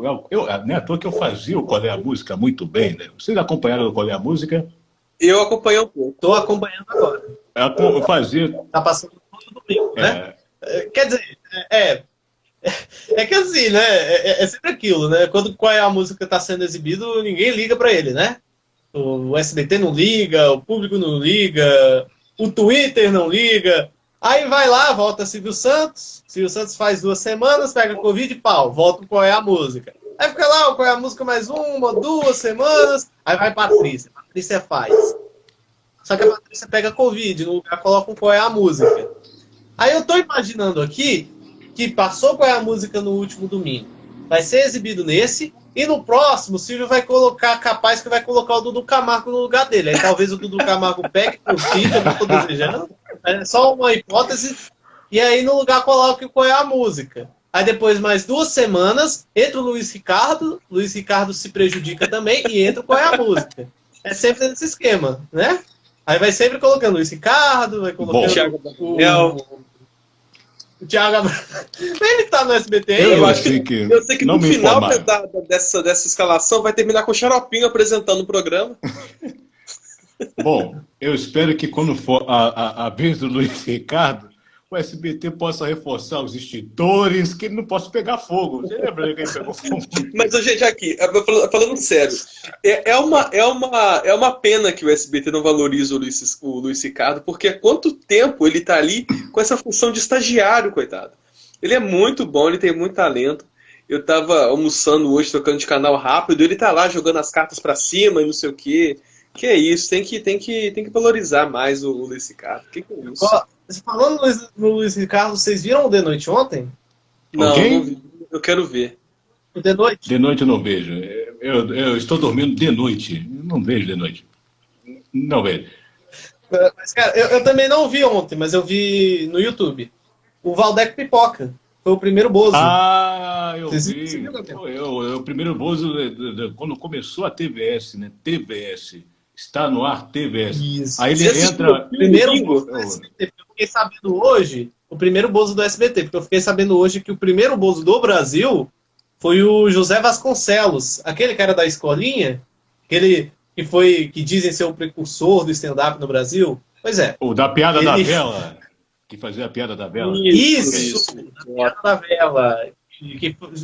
é à toa que eu fazia o Qual é a Música muito bem, né? Vocês acompanharam o Qual é a Música? Eu acompanhei um pouco. Tô acompanhando agora. Eu fazia. Tá passando todo domingo, né? Quer dizer, é que assim, né? É sempre aquilo, né? Quando qual é a música que tá sendo exibido, ninguém liga pra ele, né? O SBT não liga, o público não liga, o Twitter não liga. Aí vai lá, volta Silvio Santos faz 2 semanas, pega Covid e pau, volta qual é a música. Aí fica lá, qual é a música mais 1, 2 semanas, aí vai Patrícia faz. Só que a Patrícia pega Covid, no lugar coloca qual é a música. Aí eu tô imaginando aqui que passou qual é a música no último domingo. Vai ser exibido nesse, e no próximo o Silvio vai colocar, capaz que vai colocar o Dudu Camargo no lugar dele. Aí talvez o Dudu Camargo pegue o sítio, eu não tô desejando. É só uma hipótese. E aí no lugar coloque qual é a música. Aí depois mais 2 semanas, entra o Luiz Ricardo se prejudica também e entra qual é a música. É sempre nesse esquema, né? Aí vai sempre colocando o Luiz Ricardo, vai colocando o Thiago Abraão. Ele tá no SBT aí? Eu sei que no final dessa escalação vai terminar com o Xaropinho apresentando o programa. Bom, eu espero que quando for a vez do Luiz Ricardo, o SBT possa reforçar os extintores, que ele não possa pegar fogo. Você lembra que ele pegou fogo? Mas, gente, aqui, falando sério, é uma pena que o SBT não valoriza o Luiz Ricardo, porque há quanto tempo ele tá ali com essa função de estagiário, coitado. Ele é muito bom, ele tem muito talento. Eu tava almoçando hoje, trocando de canal rápido, ele tá lá jogando as cartas pra cima e não sei o quê. Que é isso, tem que valorizar mais o Luiz Ricardo. Que é isso? Falando no Luiz Ricardo, vocês viram o The Noite ontem? Não vi. Eu quero ver. O The Noite? De noite eu não vejo. Eu estou dormindo de noite. Eu não vejo de noite. Não vejo. Mas, cara, eu também não vi ontem, mas eu vi no YouTube. O Valdeco Pipoca. Foi o primeiro Bozo. Ah, eu Vocês vi. O primeiro Bozo, quando começou a TVS, né? TVS. Está no ar TVS. Isso. Aí ele entra... Primeiro Bozo do SBT. Eu fiquei sabendo hoje, o primeiro Bozo do SBT, porque eu fiquei sabendo hoje que o primeiro Bozo do Brasil foi o José Vasconcelos, aquele cara da escolinha, aquele que dizem ser o precursor do stand-up no Brasil. Pois é. O da piada da vela. Que fazia a piada da vela. Isso. A piada da vela.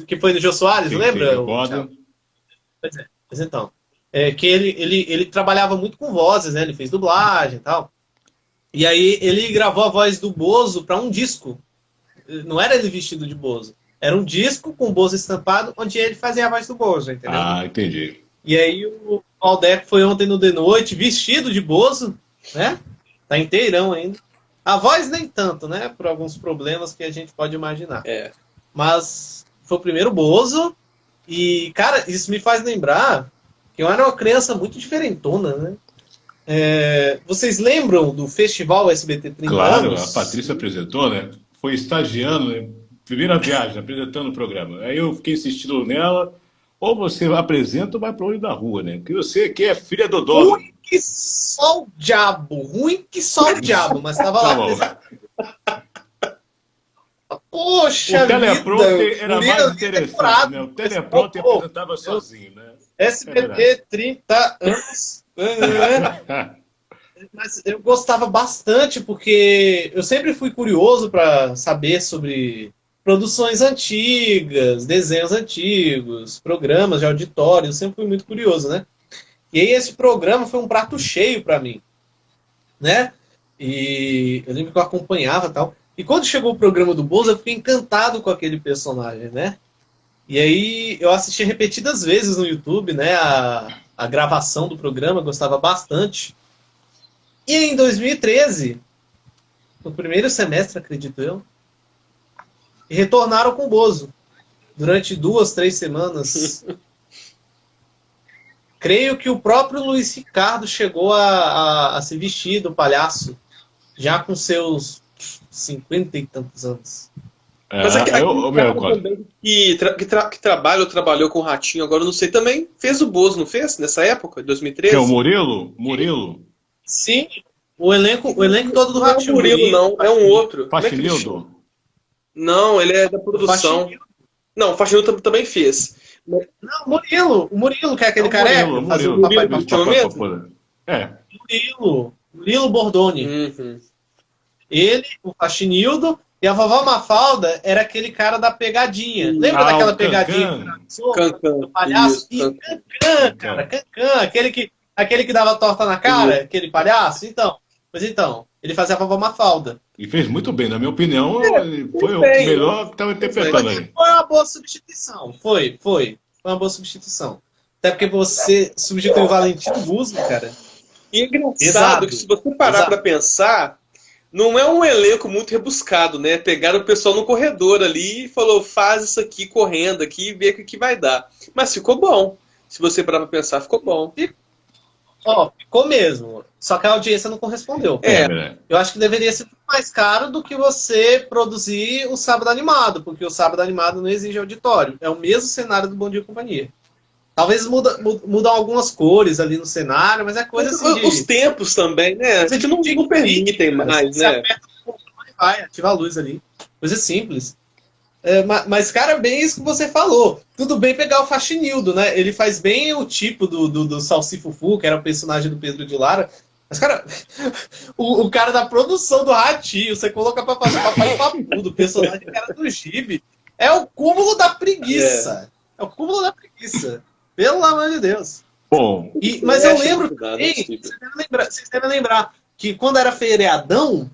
Que foi do Jô Soares, lembra? Pois é. Mas então... que ele trabalhava muito com vozes, né? Ele fez dublagem e tal. E aí ele gravou a voz do Bozo para um disco. Não era ele vestido de Bozo. Era um disco com o Bozo estampado, onde ele fazia a voz do Bozo, entendeu? Ah, entendi. E aí o Valdeco foi ontem no The Noite, vestido de Bozo, né? Tá inteirão ainda. A voz nem tanto, né? Por alguns problemas que a gente pode imaginar. Mas foi o primeiro Bozo. E, cara, isso me faz lembrar... Eu era uma criança muito diferentona, né? Vocês lembram do Festival SBT 30 Claro, anos? a Patrícia apresentou, né? Foi estagiando, né? Primeira viagem, apresentando o programa. Aí eu fiquei insistindo nela, ou você apresenta ou vai para o olho da rua, né? Porque você aqui é filha do dono. Ruim que só o diabo, mas tava lá. Poxa, o teleprompter vida, era mais interessante, né? O teleprompter apresentava sozinho, né? SBT 30 anos. Mas eu gostava bastante, porque eu sempre fui curioso para saber sobre produções antigas, desenhos antigos, programas de auditório. Eu sempre fui muito curioso, né? E aí esse programa foi um prato cheio para mim, né? E eu lembro que eu acompanhava e tal. E quando chegou o programa do Bozo, eu fiquei encantado com aquele personagem, né? E aí eu assisti repetidas vezes no YouTube, né, a gravação do programa, gostava bastante. E em 2013, no primeiro semestre, acredito eu, retornaram com o Bozo. Durante 2, 3 semanas. Creio que o próprio Luiz Ricardo chegou a se vestir do palhaço, já com seus 50 e tantos anos. Mas que trabalha ou trabalhou com o Ratinho, agora eu não sei, também fez o Bozo, não fez? Nessa época, 2013? Que é o Murilo? Sim, o elenco todo do Ratinho. Não é o Murilo, não, é um outro. Faxinildo? Não, ele é da produção. Não, o Faxinildo também fez. Não, o Murilo, que é aquele careca. Murilo. Papai. É. o Lilo Bordoni. Uhum. Ele, o Faxinildo, e a vovó Mafalda era aquele cara da pegadinha. Lembra daquela o pegadinha Cancan. do palhaço? Isso, E Cancan, cara, Cancan, aquele que dava torta na cara, aquele palhaço. Então, ele fazia a vovó Mafalda. E fez muito bem, na minha opinião, foi o bem. melhor que estava interpretando aí. Foi uma boa substituição. Foi uma boa substituição. Até porque você substituiu o Valentino Guzzi, cara. E é engraçado Exato. que se você parar Exato. pra pensar, não é um elenco muito rebuscado, né? Pegaram o pessoal no corredor ali e falou, faz isso aqui correndo aqui e vê o que vai dar. Mas ficou bom. Se você parar pra pensar, ficou bom. Ó, ficou mesmo. Só que a audiência não correspondeu. É. Eu acho que deveria ser mais caro do que você produzir o Sábado Animado, porque o Sábado Animado não exige auditório. É o mesmo cenário do Bom Dia e Companhia. Talvez mudam algumas cores ali no cenário, mas é coisa assim. Os tempos também, né? A gente não permitem mais, Você né? aperta o botão e vai, ativa a luz ali. Coisa simples. Mas, cara, bem isso que você falou. Tudo bem pegar o Faxinildo, né? Ele faz bem o tipo do Salsifufu, que era o personagem do Pedro de Lara. Mas, cara, o cara da produção do Ratinho, você coloca pra fazer Papai Papudo, o personagem que era do Gibi, é o cúmulo da preguiça. É o cúmulo da preguiça. Pelo amor de Deus. Bom, Mas eu lembro também, vocês devem lembrar, que quando era feriadão,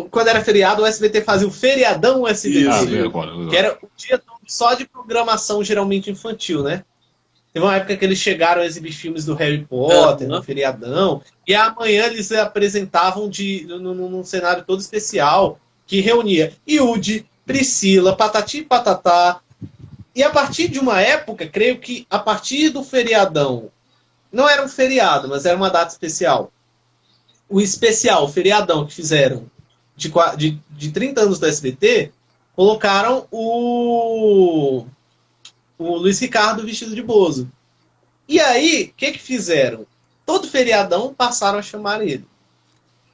quando era feriado, o SBT fazia o feriadão SBT. Que era o dia todo só de programação, geralmente infantil, né? Teve uma época que eles chegaram a exibir filmes do Harry Potter, no feriadão, e amanhã eles apresentavam num cenário todo especial, que reunia Yudi, Priscila, Patati e Patatá. E a partir de uma época, creio que a partir do feriadão, não era um feriado, mas era uma data especial. O especial, o feriadão que fizeram de 30 anos do SBT, colocaram o Luiz Ricardo vestido de Bozo. E aí, o que fizeram? Todo feriadão passaram a chamar ele.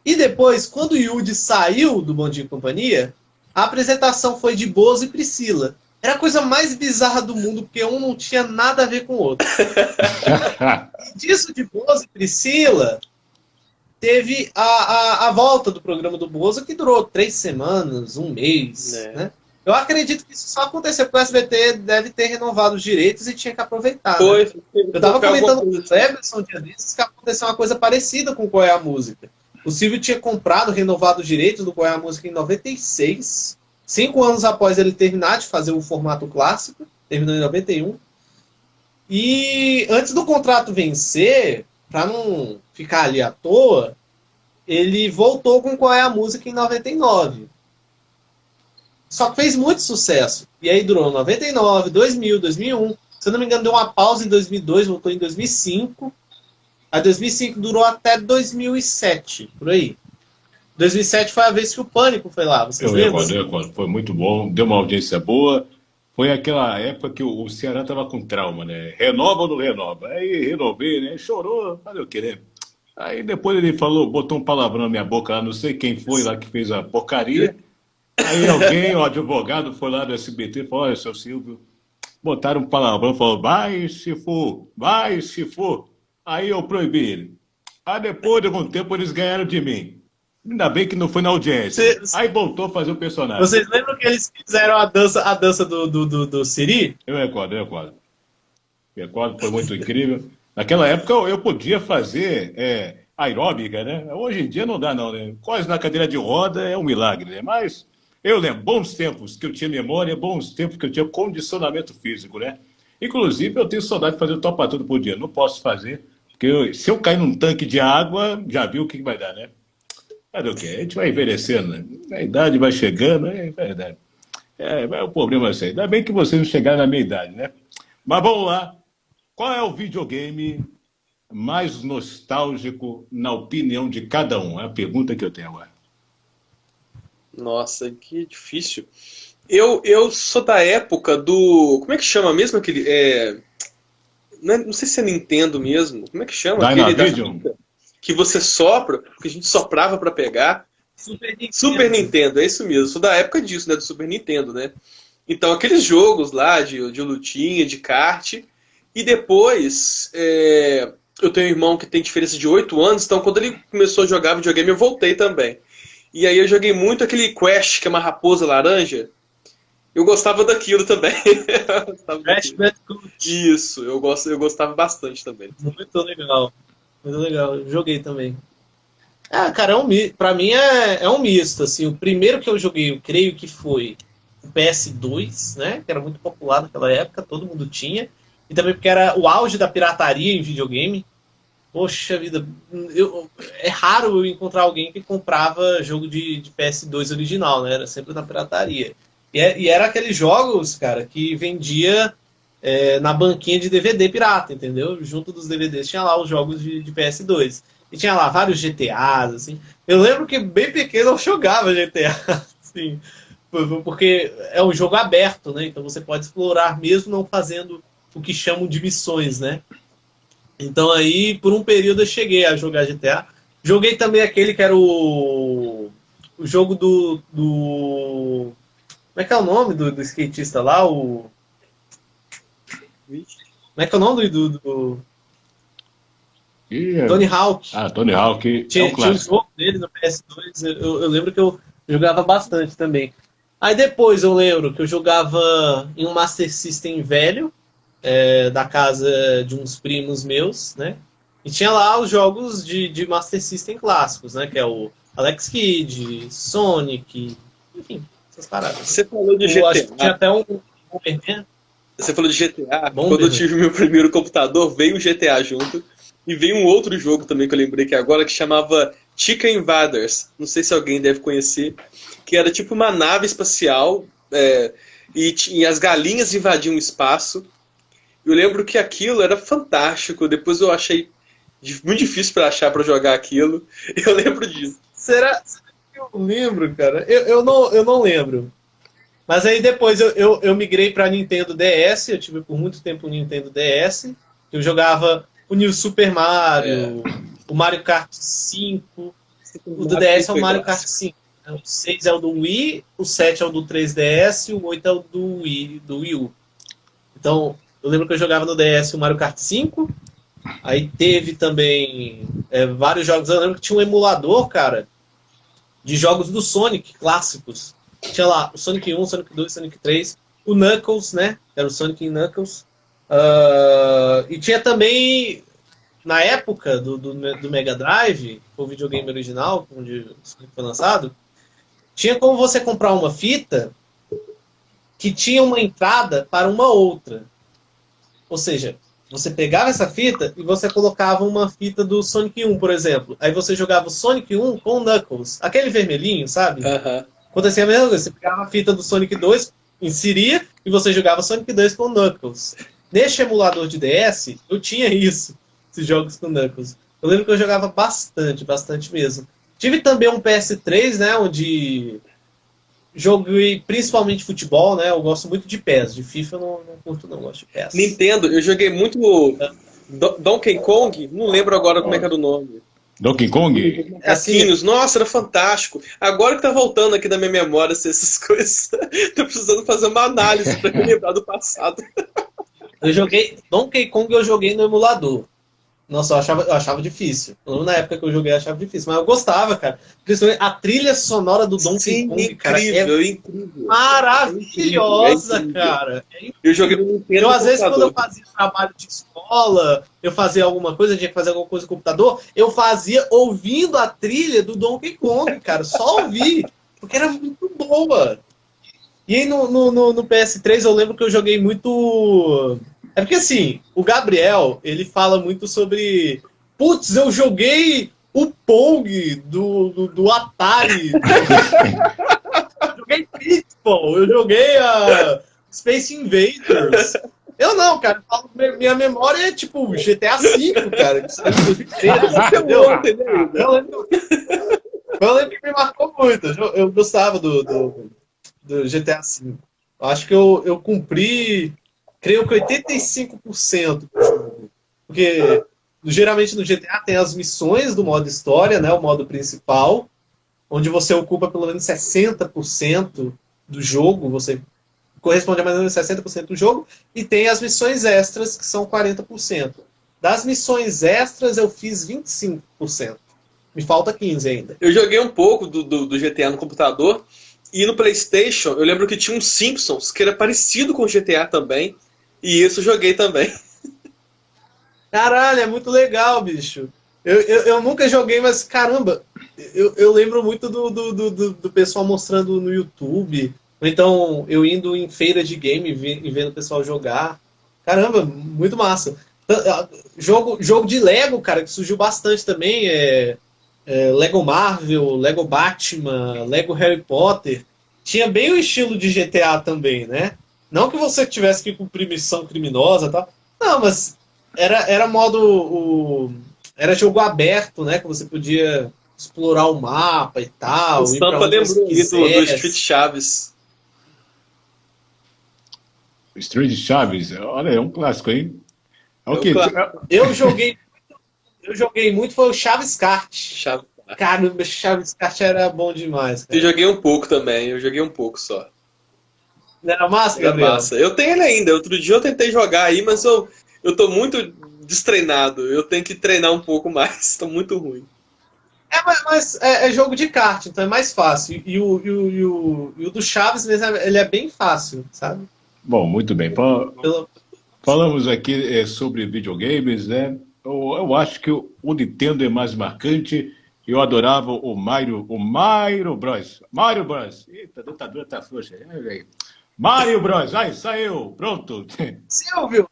E depois, quando o Yudi saiu do Bom Dia e Companhia, a apresentação foi de Bozo e Priscila. Era a coisa mais bizarra do mundo, porque um não tinha nada a ver com o outro. E disso de Bozo e Priscila, teve a volta do programa do Bozo, que durou 3 semanas, 1 mês. Né? Eu acredito que isso só aconteceu porque o SBT deve ter renovado os direitos e tinha que aproveitar. Né? Eu estava comentando com o Cleberson um dia desses que aconteceu uma coisa parecida com Qual é a Música. O Silvio tinha comprado, renovado os direitos do Qual é a Música em 96, 5 anos após ele terminar de fazer o formato clássico, terminou em 91. E antes do contrato vencer, para não ficar ali à toa, ele voltou com Qual é a Música em 99. Só que fez muito sucesso. E aí durou 99, 2000, 2001. Se eu não me engano, deu uma pausa em 2002, voltou em 2005. A 2005 durou até 2007, por aí. 2007 foi a vez que o Pânico foi lá. Vocês lembram? Eu recordo. Foi muito bom, deu uma audiência boa. Foi aquela época que o Ceará estava com trauma, né? Renova ou não renova? Aí renovei, né? Chorou, fazer o quê, né? Aí depois ele falou, botou um palavrão na minha boca lá, não sei quem foi lá que fez a porcaria. Aí alguém, o advogado, foi lá do SBT e falou, olha, seu Silvio, botaram um palavrão, falou, vai se for. Aí eu proibi ele. Aí depois de algum tempo eles ganharam de mim. Ainda bem que não foi na audiência. Aí voltou a fazer o personagem. Vocês lembram que eles fizeram a dança do Siri? Eu recordo. Foi muito incrível. Naquela época eu podia fazer aeróbica, né? Hoje em dia não dá não, né? Quase na cadeira de roda é um milagre, né? Mas eu lembro, bons tempos que eu tinha memória, bons tempos que eu tinha condicionamento físico, né? Inclusive eu tenho saudade de fazer o topa tudo por dia. Não posso fazer, porque se eu cair num tanque de água, já viu o que vai dar, né? Cadê o quê? A gente vai envelhecendo, né? A idade vai chegando, é verdade. O problema é esse aí. Ainda bem que vocês não chegaram na minha idade, né? Mas vamos lá. Qual é o videogame mais nostálgico na opinião de cada um? É a pergunta que eu tenho agora. Nossa, que difícil. Eu sou da época do... Como é que chama mesmo aquele... não sei se é Nintendo mesmo. Como é que chama? Dynavision? Que você sopra, que a gente soprava pra pegar. Super Nintendo, é isso mesmo. Sou da época disso, né? Do Super Nintendo, né? Então, aqueles jogos lá de lutinha, de kart. E depois, eu tenho um irmão que tem diferença de 8 anos, então quando ele começou a jogar videogame, eu voltei também. E aí eu joguei muito aquele Crash, que é uma raposa laranja. Eu gostava daquilo também. Crash Bandicoot. Isso, eu gostava bastante também. Muito legal. Muito legal. Eu joguei também. Ah, cara, pra mim é um misto. Assim, o primeiro que eu joguei, eu creio que foi o PS2, né? Que era muito popular naquela época, todo mundo tinha. E também porque era o auge da pirataria em videogame. Poxa vida, é raro eu encontrar alguém que comprava jogo de PS2 original, né? Era sempre na pirataria. E era aqueles jogos, cara, que vendia na banquinha de DVD pirata, entendeu? Junto dos DVDs tinha lá os jogos de PS2. E tinha lá vários GTAs, assim. Eu lembro que bem pequeno eu jogava GTA, assim, porque é um jogo aberto, né? Então você pode explorar mesmo não fazendo o que chamam de missões, né? Então aí, por um período, eu cheguei a jogar GTA. Joguei também aquele que era o jogo do... Como é que é o nome do skatista lá? Como é que é o nome do Tony Hawk. Ah, Tony Hawk. Tinha um jogo dele no PS2. Eu lembro que eu jogava bastante também. Aí depois eu lembro que eu jogava em um Master System velho, da casa de uns primos meus, né? E tinha lá os jogos de Master System clássicos, né? Que é o Alex Kidd, Sonic, enfim, essas paradas. Você falou de GTA. Acho que tinha até um Bomberman. Você falou de GTA. Bom, Quando eu tive meu primeiro computador, veio o GTA junto. E veio um outro jogo também que eu lembrei que agora, que chamava Chicken Invaders. Não sei se alguém deve conhecer. Que era tipo uma nave espacial e as galinhas invadiam o espaço. Eu lembro que aquilo era fantástico. Depois eu achei muito difícil para achar para jogar aquilo. Eu lembro disso. Será que eu lembro, cara? Eu não lembro. Mas aí depois eu migrei para Nintendo DS. Eu tive por muito tempo o Nintendo DS. Eu jogava o New Super Mario, o Mario Kart 5. O do DS é o Mario Kart 5. O 6 é o do Wii, o 7 é o do 3DS e o 8 é o do Wii U. Então, eu lembro que eu jogava no DS o Mario Kart 5. Aí teve também vários jogos. Eu lembro que tinha um emulador, cara, de jogos do Sonic clássicos. Tinha lá o Sonic 1, Sonic 2, Sonic 3, o Knuckles, né? Era o Sonic e Knuckles. E tinha também, na época do Mega Drive, o videogame original, onde o Sonic foi lançado, tinha como você comprar uma fita que tinha uma entrada para uma outra. Ou seja, você pegava essa fita e você colocava uma fita do Sonic 1, por exemplo. Aí você jogava o Sonic 1 com o Knuckles. Aquele vermelhinho, sabe? Acontecia a mesma coisa. Você pegava a fita do Sonic 2, inseria, e você jogava Sonic 2 com o Knuckles. Neste emulador de DS, eu tinha isso. Esses jogos com o Knuckles. Eu lembro que eu jogava bastante mesmo. Tive também um PS3, né? Onde joguei principalmente futebol, né? Eu gosto muito de PES. De FIFA eu não curto, não. Gosto de PES. Nintendo, eu joguei muito Donkey Kong. Não lembro agora como é que era o nome. Donkey Kong? Cassinos. Nossa, era fantástico. Agora que tá voltando aqui na minha memória essas coisas, tô precisando fazer uma análise pra me lembrar do passado. Eu joguei Donkey Kong, eu joguei no emulador. Nossa, eu achava difícil. Na época que eu joguei, eu achava difícil. Mas eu gostava, cara. Principalmente a trilha sonora do Donkey Kong, cara, incrível. Maravilhosa, cara. Eu joguei no Nintendo. Eu, às vezes, quando eu fazia trabalho de escola, eu fazia alguma coisa, tinha que fazer alguma coisa no computador, eu fazia ouvindo a trilha do Donkey Kong, cara. Só ouvir. Porque era muito boa. E aí no PS3 eu lembro que eu joguei muito... É porque assim, o Gabriel, ele fala muito sobre... Putz, eu joguei o Pong do Atari. Eu joguei Pitfall, eu joguei a Space Invaders. Eu não, cara. Minha memória é tipo GTA V, cara. Que saiu em 2013, entendeu? Eu lembro que me marcou muito. Eu gostava do GTA V. Eu acho que eu cumpri... Creio que 85% do jogo. Porque geralmente no GTA tem as missões do modo história, né, o modo principal, onde você ocupa pelo menos 60% do jogo, você corresponde a mais ou menos 60% do jogo, e tem as missões extras, que são 40%. Das missões extras eu fiz 25%. Me falta 15 ainda. Eu joguei um pouco do GTA no computador. E no PlayStation, eu lembro que tinha um Simpsons, que era parecido com o GTA também. E isso eu joguei também. Caralho, é muito legal, bicho. Eu nunca joguei, mas caramba, eu lembro muito do pessoal mostrando no YouTube. Ou então eu indo em feira de game e vendo o pessoal jogar. Caramba, muito massa. Jogo de Lego, cara, que surgiu bastante também. Lego Marvel, Lego Batman, Lego Harry Potter. Tinha bem o estilo de GTA também, né? Não que você tivesse que cumprir missão criminosa e tal. Não, mas era modo... Era jogo aberto, né? Que você podia explorar o mapa e tal. O Stampa lembrou ali do Street Chaves. Street Chaves, olha, é um clássico, hein? Ok. Eu joguei muito, foi o Chaves Kart. Cara, o Chaves Kart era bom demais. Cara. Eu joguei um pouco também, eu joguei um pouco só. Não era massa, Gabriel? Massa. Eu tenho ele ainda. Outro dia eu tentei jogar aí, mas eu tô destreinado. Eu tenho que treinar um pouco mais. Tô muito ruim. Mas é jogo de kart, então é mais fácil. E o do Chaves mesmo, ele é bem fácil, sabe? Bom, muito bem. Falamos aqui sobre videogames, né? Eu acho que o Nintendo é mais marcante. Eu adorava o Mario Bros. Mario Bros. Eita, a dentadura tá frouxa. Mario Bros. Ai, saiu. Pronto. Silvio,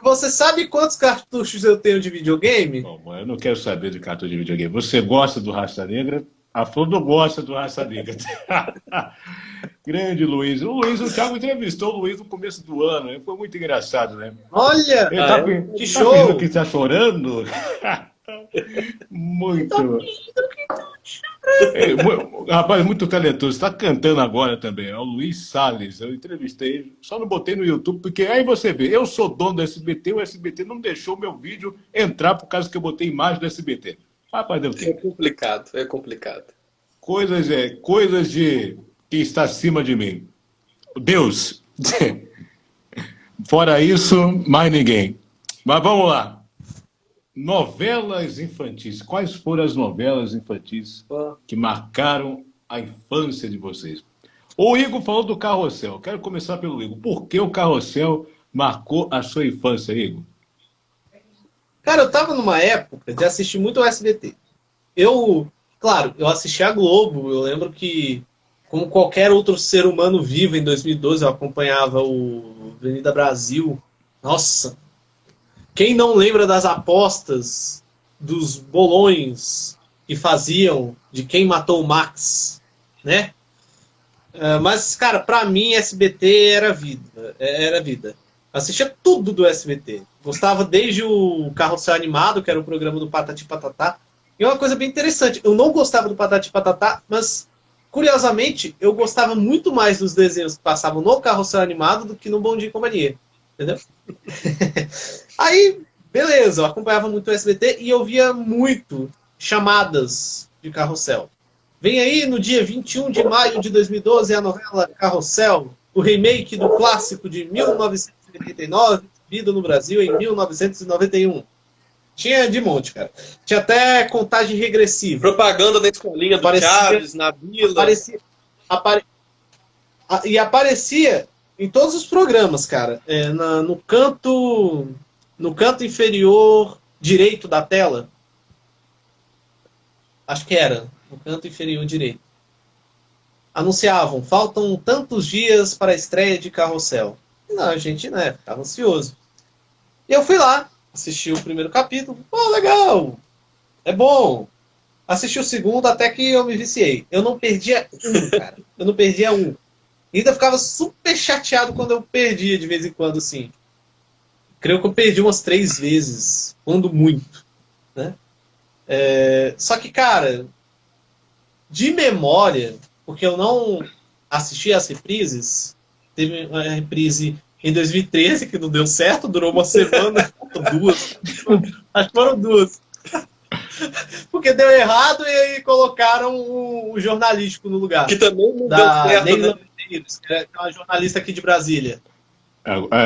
você sabe quantos cartuchos eu tenho de videogame? Bom, eu não quero saber de cartucho de videogame. Você gosta do Raça Negra? A Flor não gosta do Raça Negra. Grande Luiz. O Thiago entrevistou o Luiz no começo do ano. Foi muito engraçado, né? Olha, que show! Que está chorando? Muito. Rapaz, muito talentoso. Está cantando agora também. É o Luiz Salles. Eu entrevistei, só não botei no YouTube, porque aí você vê, eu sou dono do SBT, o SBT não deixou meu vídeo entrar por causa que eu botei imagem do SBT. Rapaz, deu tempo. É complicado. Coisas de quem está acima de mim. Deus. Fora isso, mais ninguém. Mas vamos lá. Novelas infantis. Quais foram as novelas infantis que marcaram a infância de vocês? O Igor falou do Carrossel. Quero começar pelo Igor. Por que o Carrossel marcou a sua infância, Igor? Cara, eu tava numa época de assistir muito o SBT. Claro, eu assisti a Globo. Eu lembro que, como qualquer outro ser humano vivo, em 2012 eu acompanhava o Avenida Brasil. Nossa! Quem não lembra das apostas, dos bolões que faziam de quem matou o Max, né? Mas, cara, pra mim, SBT era vida. Assistia tudo do SBT. Gostava desde o Carrossel Animado, que era o programa do Patati Patatá. E uma coisa bem interessante, eu não gostava do Patati Patatá, mas, curiosamente, eu gostava muito mais dos desenhos que passavam no Carrossel Animado do que no Bom Dia e Companhia. Entendeu? Aí, beleza, eu acompanhava muito o SBT e eu via muito chamadas de Carrossel. Vem aí no dia 21 de maio de 2012 a novela Carrossel, o remake do clássico de 1989, exibido no Brasil em 1991. Tinha de monte, cara. Tinha até contagem regressiva. Propaganda da escolinha do Chaves, na vila. E aparecia em todos os programas, cara. No canto inferior direito da tela. Acho que era. No canto inferior direito. Anunciavam, faltam tantos dias para a estreia de Carrossel. Não, a gente, né, ficava ansioso. E eu fui lá, assisti o primeiro capítulo. Pô, legal! É bom! Assisti o segundo até que eu me viciei. Eu não perdia um, cara. Eu não perdia um. E ainda ficava super chateado quando eu perdia de vez em quando, sim. Creio que eu perdi umas 3 vezes, quando muito, né? Só que, cara, de memória, porque eu não assisti às reprises, teve uma reprise em 2013 que não deu certo, durou uma semana, 2. Acho que foram 2. Porque deu errado e aí colocaram o jornalístico no lugar. Que também não deu certo, Neila né? Medeiros, que é uma jornalista aqui de Brasília.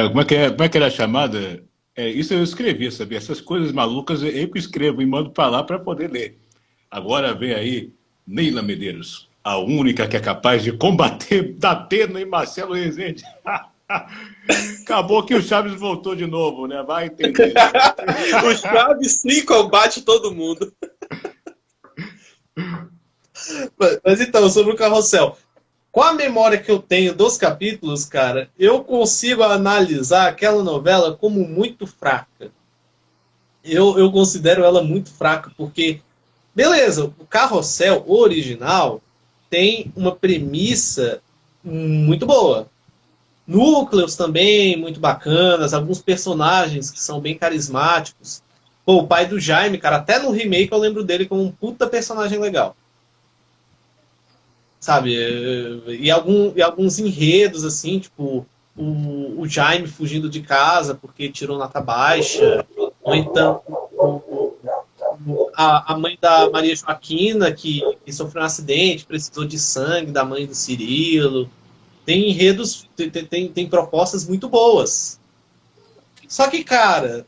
Como é que era a chamada? Isso eu escrevi, sabia? Essas coisas malucas eu que escrevo e mando para lá para poder ler. Agora vem aí Neila Medeiros, a única que é capaz de combater Datena e Marcelo Rezende. Acabou que o Chaves voltou de novo, né? Vai entender. O Chaves sim combate todo mundo. Mas então, sobre o Carrossel. Com a memória que eu tenho dos capítulos, cara, eu consigo analisar aquela novela como muito fraca. Eu considero ela muito fraca, porque, beleza, o Carrossel original tem uma premissa muito boa. Núcleos também muito bacanas, alguns personagens que são bem carismáticos. Pô, o pai do Jaime, cara, até no remake eu lembro dele como um puta personagem legal. Sabe? E alguns enredos, assim, tipo, o Jaime fugindo de casa porque tirou nota baixa, ou então a mãe da Maria Joaquina que sofreu um acidente, precisou de sangue da mãe do Cirilo. Tem enredos, tem propostas muito boas. Só que, cara,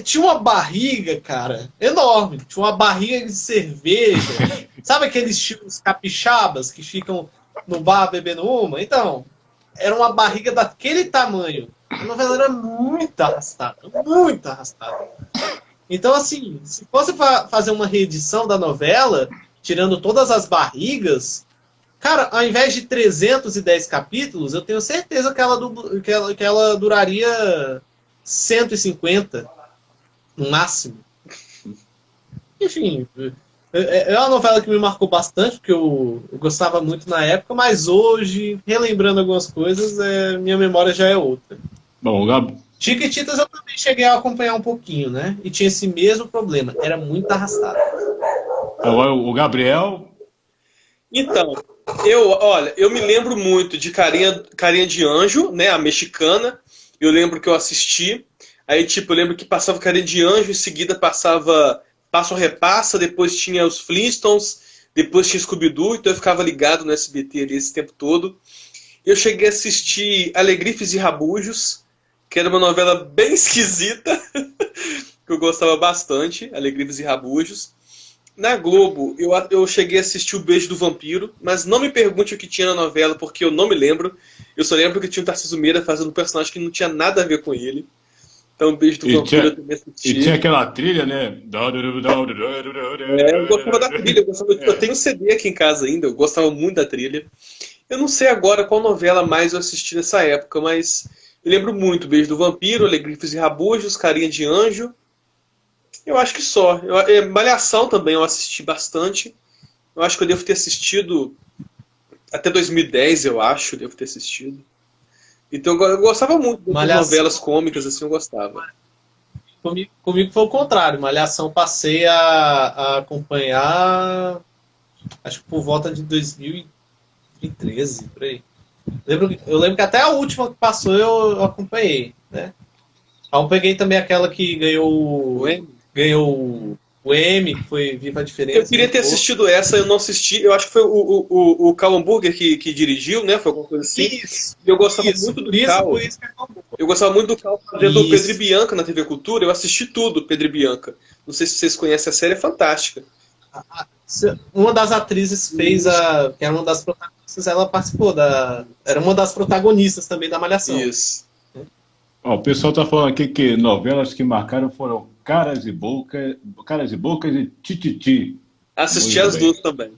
tinha uma barriga, cara, enorme. Tinha uma barriga de cerveja. Sabe aqueles tipos capixabas que ficam no bar bebendo uma? Então, era uma barriga daquele tamanho. A novela era muito arrastada, muito arrastada. Então, assim, se fosse fazer uma reedição da novela, tirando todas as barrigas, cara, ao invés de 310 capítulos, eu tenho certeza que ela duraria 150, no máximo. Enfim, é uma novela que me marcou bastante, porque eu gostava muito na época, mas hoje, relembrando algumas coisas, minha memória já é outra. Bom, Chiquititas eu também cheguei a acompanhar um pouquinho, né? E tinha esse mesmo problema, era muito arrastado. agora o Gabriel. Então, eu me lembro muito de Carinha de Anjo, né, a mexicana. Eu lembro que eu assisti. Aí, tipo, eu lembro que passava Carinha de Anjo, em seguida passava Passo a Repassa, depois tinha os Flintstones, depois tinha Scooby-Doo, então eu ficava ligado no SBT ali esse tempo todo. Eu cheguei a assistir Alegrifes e Rabujos, que era uma novela bem esquisita, que eu gostava bastante, Alegrifes e Rabujos. Na Globo, eu cheguei a assistir O Beijo do Vampiro, mas não me pergunte o que tinha na novela, porque eu não me lembro. Eu só lembro que tinha o Tarcísio Meira fazendo um personagem que não tinha nada a ver com ele. Então, O Beijo do Vampiro eu também assisti. E tinha aquela trilha, né? Eu gostava da trilha, eu tenho um CD aqui em casa ainda, eu gostava muito da trilha. Eu não sei agora qual novela mais eu assisti nessa época, mas eu lembro muito Beijo do Vampiro, Alegrifes e Rabujos, Carinha de Anjo. Eu acho que só. Malhação também eu assisti bastante. Eu acho que eu devo ter assistido até 2010, eu acho, devo ter assistido. Então eu gostava muito de novelas cômicas, assim, eu gostava. Comigo foi o contrário. Malhação passei a acompanhar, acho que por volta de 2013, por aí. Eu lembro que até a última que passou eu acompanhei, né? Aí eu peguei também aquela que ganhou o M, que foi Viva a Diferença. Eu queria ter assistido essa, eu não assisti. Eu acho que foi o Cal Hamburger que dirigiu, né? Foi alguma coisa assim. Isso. Eu gostava muito do Cal. Eu gostava muito do Cal fazendo Pedro e Bianca na TV Cultura. Eu assisti tudo, Pedro e Bianca. Não sei se vocês conhecem a série, é fantástica. Uma das atrizes fez que era uma das protagonistas, ela participou era uma das protagonistas também da Malhação. Isso. O pessoal está falando aqui que novelas que marcaram foram Caras e Bocas e Tititi. Assisti as duas também.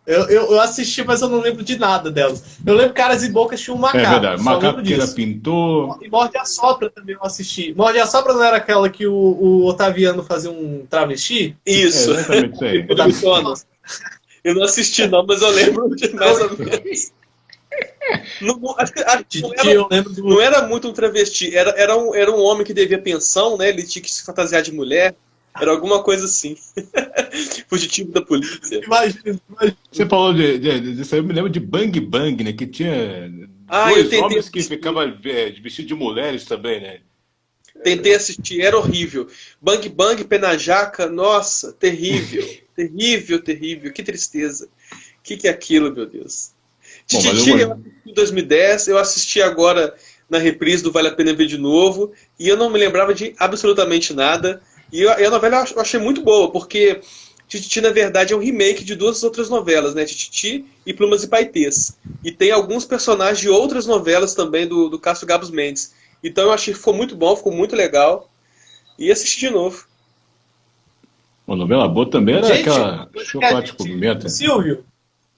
Eu assisti, mas eu não lembro de nada delas. Eu lembro que Caras e Bocas tinha um macaco. É verdade, macaco que era pintor. E Morde a Sopra também eu assisti. Morde a Sopra não era aquela que o Otaviano fazia um travesti? Isso. Exatamente isso aí. Eu não assisti não, mas eu lembro de mais ou menos. Não era muito um travesti, era um homem que devia pensão, né? Ele tinha que se fantasiar de mulher. Era alguma coisa assim. Fugitivo da polícia. Imagina. Você falou disso aí, eu me lembro de Bang Bang, né? Que tinha dois homens que ficavam vestidos de mulheres também, né? Tentei assistir, era horrível. Bang Bang, Pé na Jaca, nossa, terrível. terrível, que tristeza. O que é aquilo, meu Deus? Tititi eu assisti em 2010, eu assisti agora na reprise do Vale a Pena Ver de Novo, e eu não me lembrava de absolutamente nada. E a novela eu achei muito boa, porque Tititi, na verdade, é um remake de duas outras novelas, né? Tititi e Plumas e Paetês. E tem alguns personagens de outras novelas também do Castro Gabos Mendes. Então eu achei que ficou muito bom, ficou muito legal. E assisti de novo. Uma novela boa também era Gente, aquela Chocolate com Pimenta. Silvio,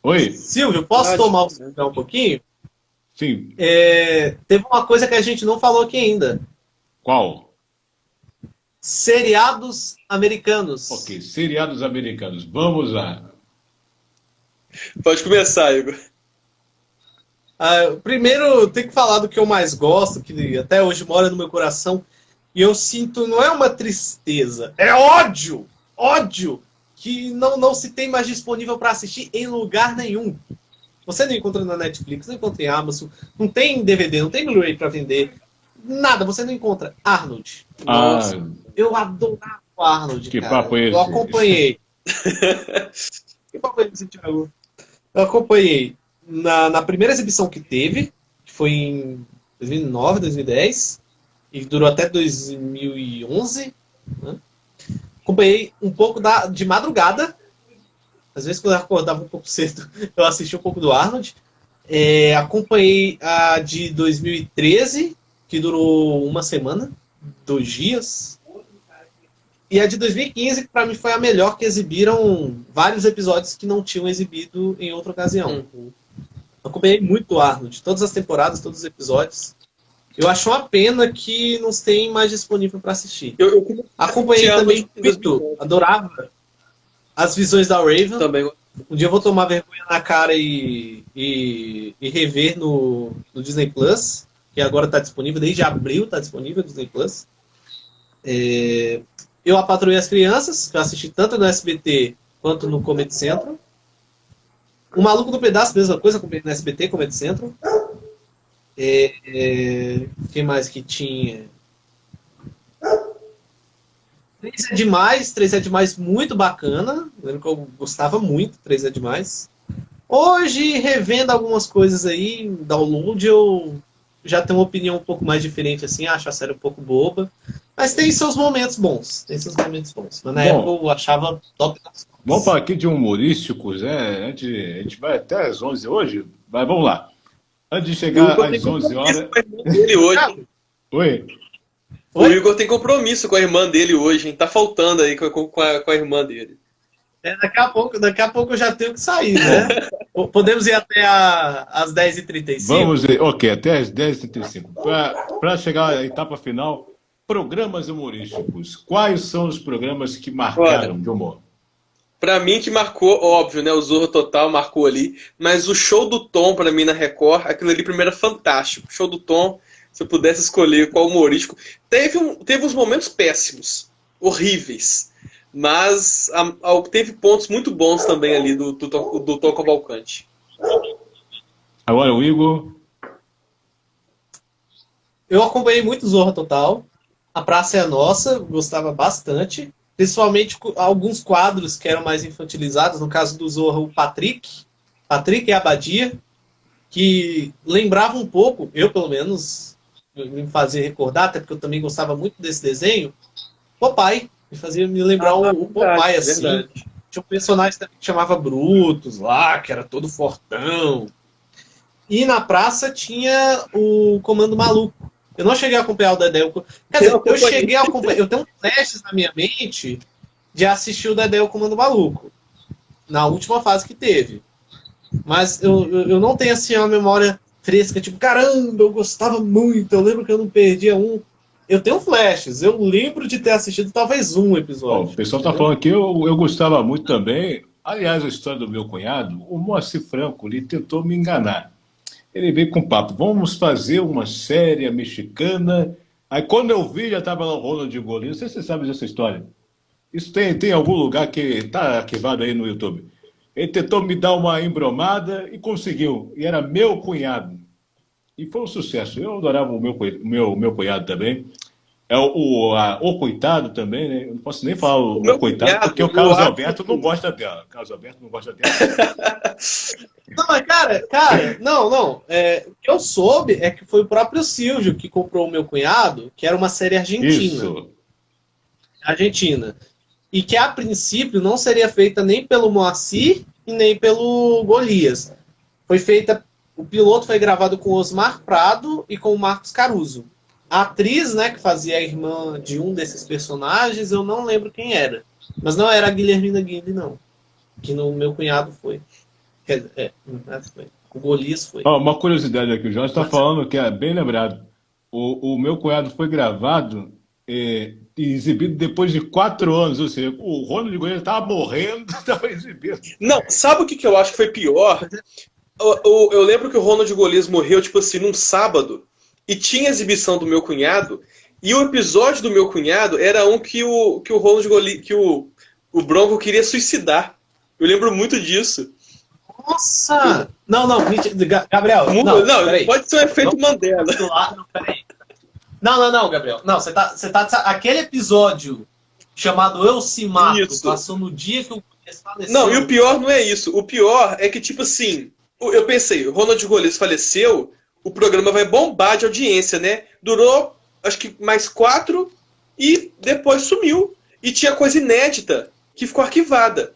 Oi? Silvio, posso tomar o seu um pouquinho? Sim. Teve uma coisa que a gente não falou aqui ainda. Qual? Seriados americanos. Ok, seriados americanos. Vamos lá. Pode começar, Igor. Primeiro, tem que falar do que eu mais gosto, que até hoje mora no meu coração. E eu sinto, não é uma tristeza, é ódio! Ódio! Que não se tem mais disponível para assistir em lugar nenhum. Você não encontra na Netflix, não encontra em Amazon, não tem DVD, não tem Blu-ray para vender. Nada, você não encontra. Arnold. Nossa, eu adorava o Arnold, que cara. Papo é esse? Eu acompanhei. Que papo é esse, Thiago? Eu acompanhei na primeira exibição que teve, que foi em 2009, 2010, e durou até 2011. Né? Acompanhei um pouco de madrugada. Às vezes, quando eu acordava um pouco cedo, eu assistia um pouco do Arnold. Acompanhei a de 2013, que durou uma semana, 2 dias. E a de 2015, que para mim foi a melhor, que exibiram vários episódios que não tinham exibido em outra ocasião. Acompanhei muito o Arnold, todas as temporadas, todos os episódios. Eu acho uma pena que não se tem mais disponível para assistir. Eu acompanhei também muito, adorava as visões da Raven. Também. Um dia eu vou tomar vergonha na cara e rever no Disney Plus, que agora está disponível, desde abril está disponível no Disney Plus. Eu, A Patroa e as Crianças, que eu assisti tanto no SBT quanto no Comedy Central. O Maluco do Pedaço, mesma coisa, no SBT, Comedy Central. Quem mais que tinha? 3 é Demais, 3 é Demais muito bacana. Lembro que eu gostava muito, 3 é Demais. Hoje, revendo algumas coisas aí, download, eu já tenho uma opinião um pouco mais diferente, assim, acho a série um pouco boba. Mas tem seus momentos bons, Mas na época eu achava top. Vamos falar aqui de humorísticos, né? A gente vai até às 11 hoje, mas vamos lá. Antes de chegar às 11 horas... Dele hoje. Oi? O Igor tem compromisso com a irmã dele hoje, hein? Tá faltando aí com a irmã dele. Daqui a pouco eu já tenho que sair, né? Podemos ir até às 10h35? Vamos ir, ok, até às 10h35. Para chegar à etapa final, programas humorísticos. Quais são os programas que marcaram de humor? Pra mim que marcou, óbvio, né? O Zorro Total marcou ali. Mas o Show do Tom, pra mim, na Record, aquilo ali primeiro era fantástico. O Show do Tom, se eu pudesse escolher qual humorístico... Teve uns momentos péssimos, horríveis. Mas teve pontos muito bons também ali do Tom Cavalcante. Agora o Igor. Eu acompanhei muito Zorra Total. A Praça é a Nossa, gostava bastante. Principalmente alguns quadros que eram mais infantilizados. No caso do Zorra, o Patrick e a Abadia, que lembrava um pouco, eu pelo menos, me fazia recordar, até porque eu também gostava muito desse desenho, Popeye. Me fazia me lembrar o Popeye, assim. Verdade. Tinha um personagem também que chamava Brutus lá, que era todo fortão. E na praça tinha o Comando Maluco. Eu não cheguei a acompanhar o Dedé. Quer dizer, eu cheguei a acompanhar. Eu tenho flashes na minha mente de assistir o Dedé e o Comando Maluco. Na última fase que teve. Mas eu não tenho assim uma memória fresca, tipo, caramba, eu gostava muito. Eu lembro que eu não perdia um. Eu tenho flashes, eu lembro de ter assistido talvez um episódio. O pessoal está falando que eu gostava muito também. Aliás, a história do meu cunhado, o Moacir Franco, ele tentou me enganar. Ele veio com papo, vamos fazer uma série mexicana. Aí quando eu vi, já estava lá o Ronald Golinho. Não sei se você sabe dessa história. Isso tem algum lugar que está arquivado aí no YouTube. Ele tentou me dar uma embromada e conseguiu. E era meu cunhado. E foi um sucesso. Eu adorava o meu cunhado também. É o coitado também, né? Eu não posso nem falar O o meu coitado, cunhado, porque o eu Carlos acho Alberto não gosta dela. Carlos Alberto não gosta dela. Não, mas cara, não. O que eu soube é que foi o próprio Silvio que comprou o meu cunhado, que era uma série argentina. Isso. Argentina. E que a princípio não seria feita nem pelo Moacir e nem pelo Golias. Foi feita. O piloto foi gravado com o Osmar Prado e com o Marcos Caruso. A atriz, né, que fazia a irmã de um desses personagens, eu não lembro quem era. Mas não era a Guilhermina Guinle, não. Que no meu cunhado foi. Quer dizer, foi. O Golias foi. Ó, uma curiosidade aqui, o Jorge está falando que é bem lembrado. O meu cunhado foi gravado e exibido depois de 4 anos, ou seja, o Ronald Goiás estava morrendo, estava exibido. Não, sabe o que eu acho que foi pior? Eu lembro que o Ronald Golias morreu, tipo assim, num sábado, e tinha exibição do meu cunhado, e o episódio do meu cunhado era um que o Ronald Golias, que o Bronco queria suicidar. Eu lembro muito disso. Nossa! Não, Gabriel, Não, peraí. pode ser um efeito Mandela. Não, peraí. Não, Gabriel. Não, você tá. Aquele episódio chamado Eu Se Mato Isso. passou no dia que o Golias faleceu. Não, e o pior não é isso. O pior é que, tipo assim, eu pensei, o Ronald Golias faleceu, o programa vai bombar de audiência, né? Durou, acho que mais 4 e depois sumiu. E tinha coisa inédita que ficou arquivada.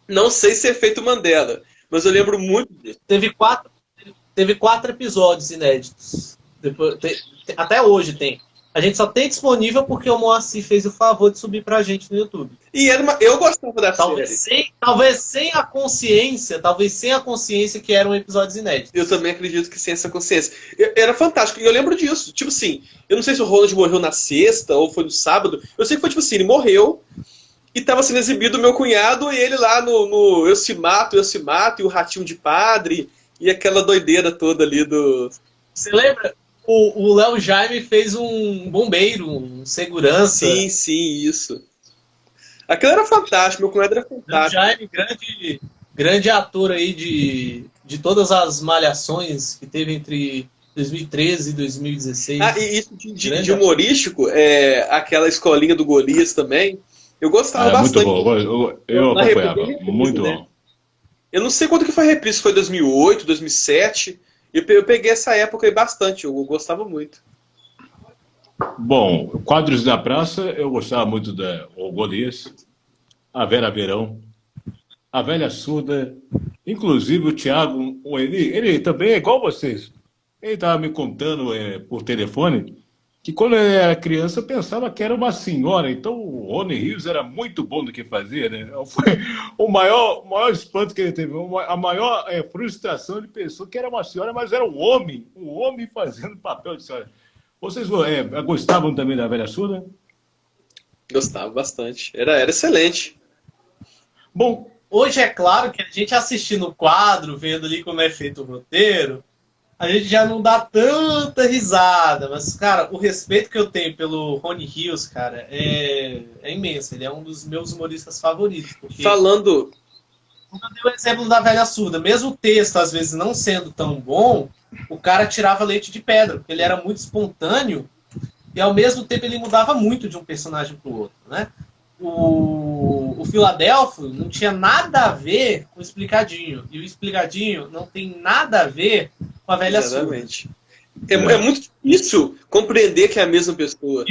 Não sei se é efeito Mandela, mas eu lembro muito disso. Teve 4 episódios inéditos. Até hoje tem. A gente só tem disponível porque o Moacir fez o favor de subir pra gente no YouTube. E eu gostava da Talvez série. sem a consciência que eram episódios inéditos. Eu também acredito que sem essa consciência. Era fantástico. E eu lembro disso. Tipo assim, eu não sei se o Ronald morreu na sexta ou foi no sábado. Eu sei que foi tipo assim, ele morreu e tava sendo exibido o meu cunhado e ele lá no Eu Se Mato, e o Ratinho de Padre e aquela doideira toda ali do... Você lembra? O Léo Jaime fez um bombeiro, um segurança. Sim, isso. Aquilo era fantástico, meu cunhado era fantástico. Léo Jaime, grande ator aí de todas as malhações que teve entre 2013 e 2016. E isso de humorístico, aquela escolinha do Golias também, eu gostava bastante. Muito bom, eu acompanhava, muito bom. Eu não sei quando que foi a reprise, foi 2008, 2007... Eu peguei essa época aí bastante, eu gostava muito. Bom, quadros da praça, eu gostava muito o Golias, a Vera Verão, a Velha Surda, inclusive o Thiago, ele também é igual vocês. Ele estava me contando por telefone que quando ele era criança pensava que era uma senhora, então o Rony Rios era muito bom do que fazia, né? Foi o maior espanto que ele teve, a maior frustração, ele pensou que era uma senhora, mas era um homem fazendo papel de senhora. Vocês gostavam também da Velha Surda? Gostava bastante, era excelente. Bom, hoje é claro que a gente assistindo o quadro, vendo ali como é feito o roteiro, a gente já não dá tanta risada, mas, cara, o respeito que eu tenho pelo Rony Rios, cara, é imenso. Ele é um dos meus humoristas favoritos. Falando... Como eu dei o exemplo da Velha Surda, mesmo o texto, às vezes, não sendo tão bom, o cara tirava leite de pedra, porque ele era muito espontâneo e, ao mesmo tempo, ele mudava muito de um personagem para o outro, né? O Filadélfio não tinha nada a ver com o Explicadinho. E o Explicadinho não tem nada a ver com a Velha Exatamente. Surda. É muito difícil compreender que é a mesma pessoa.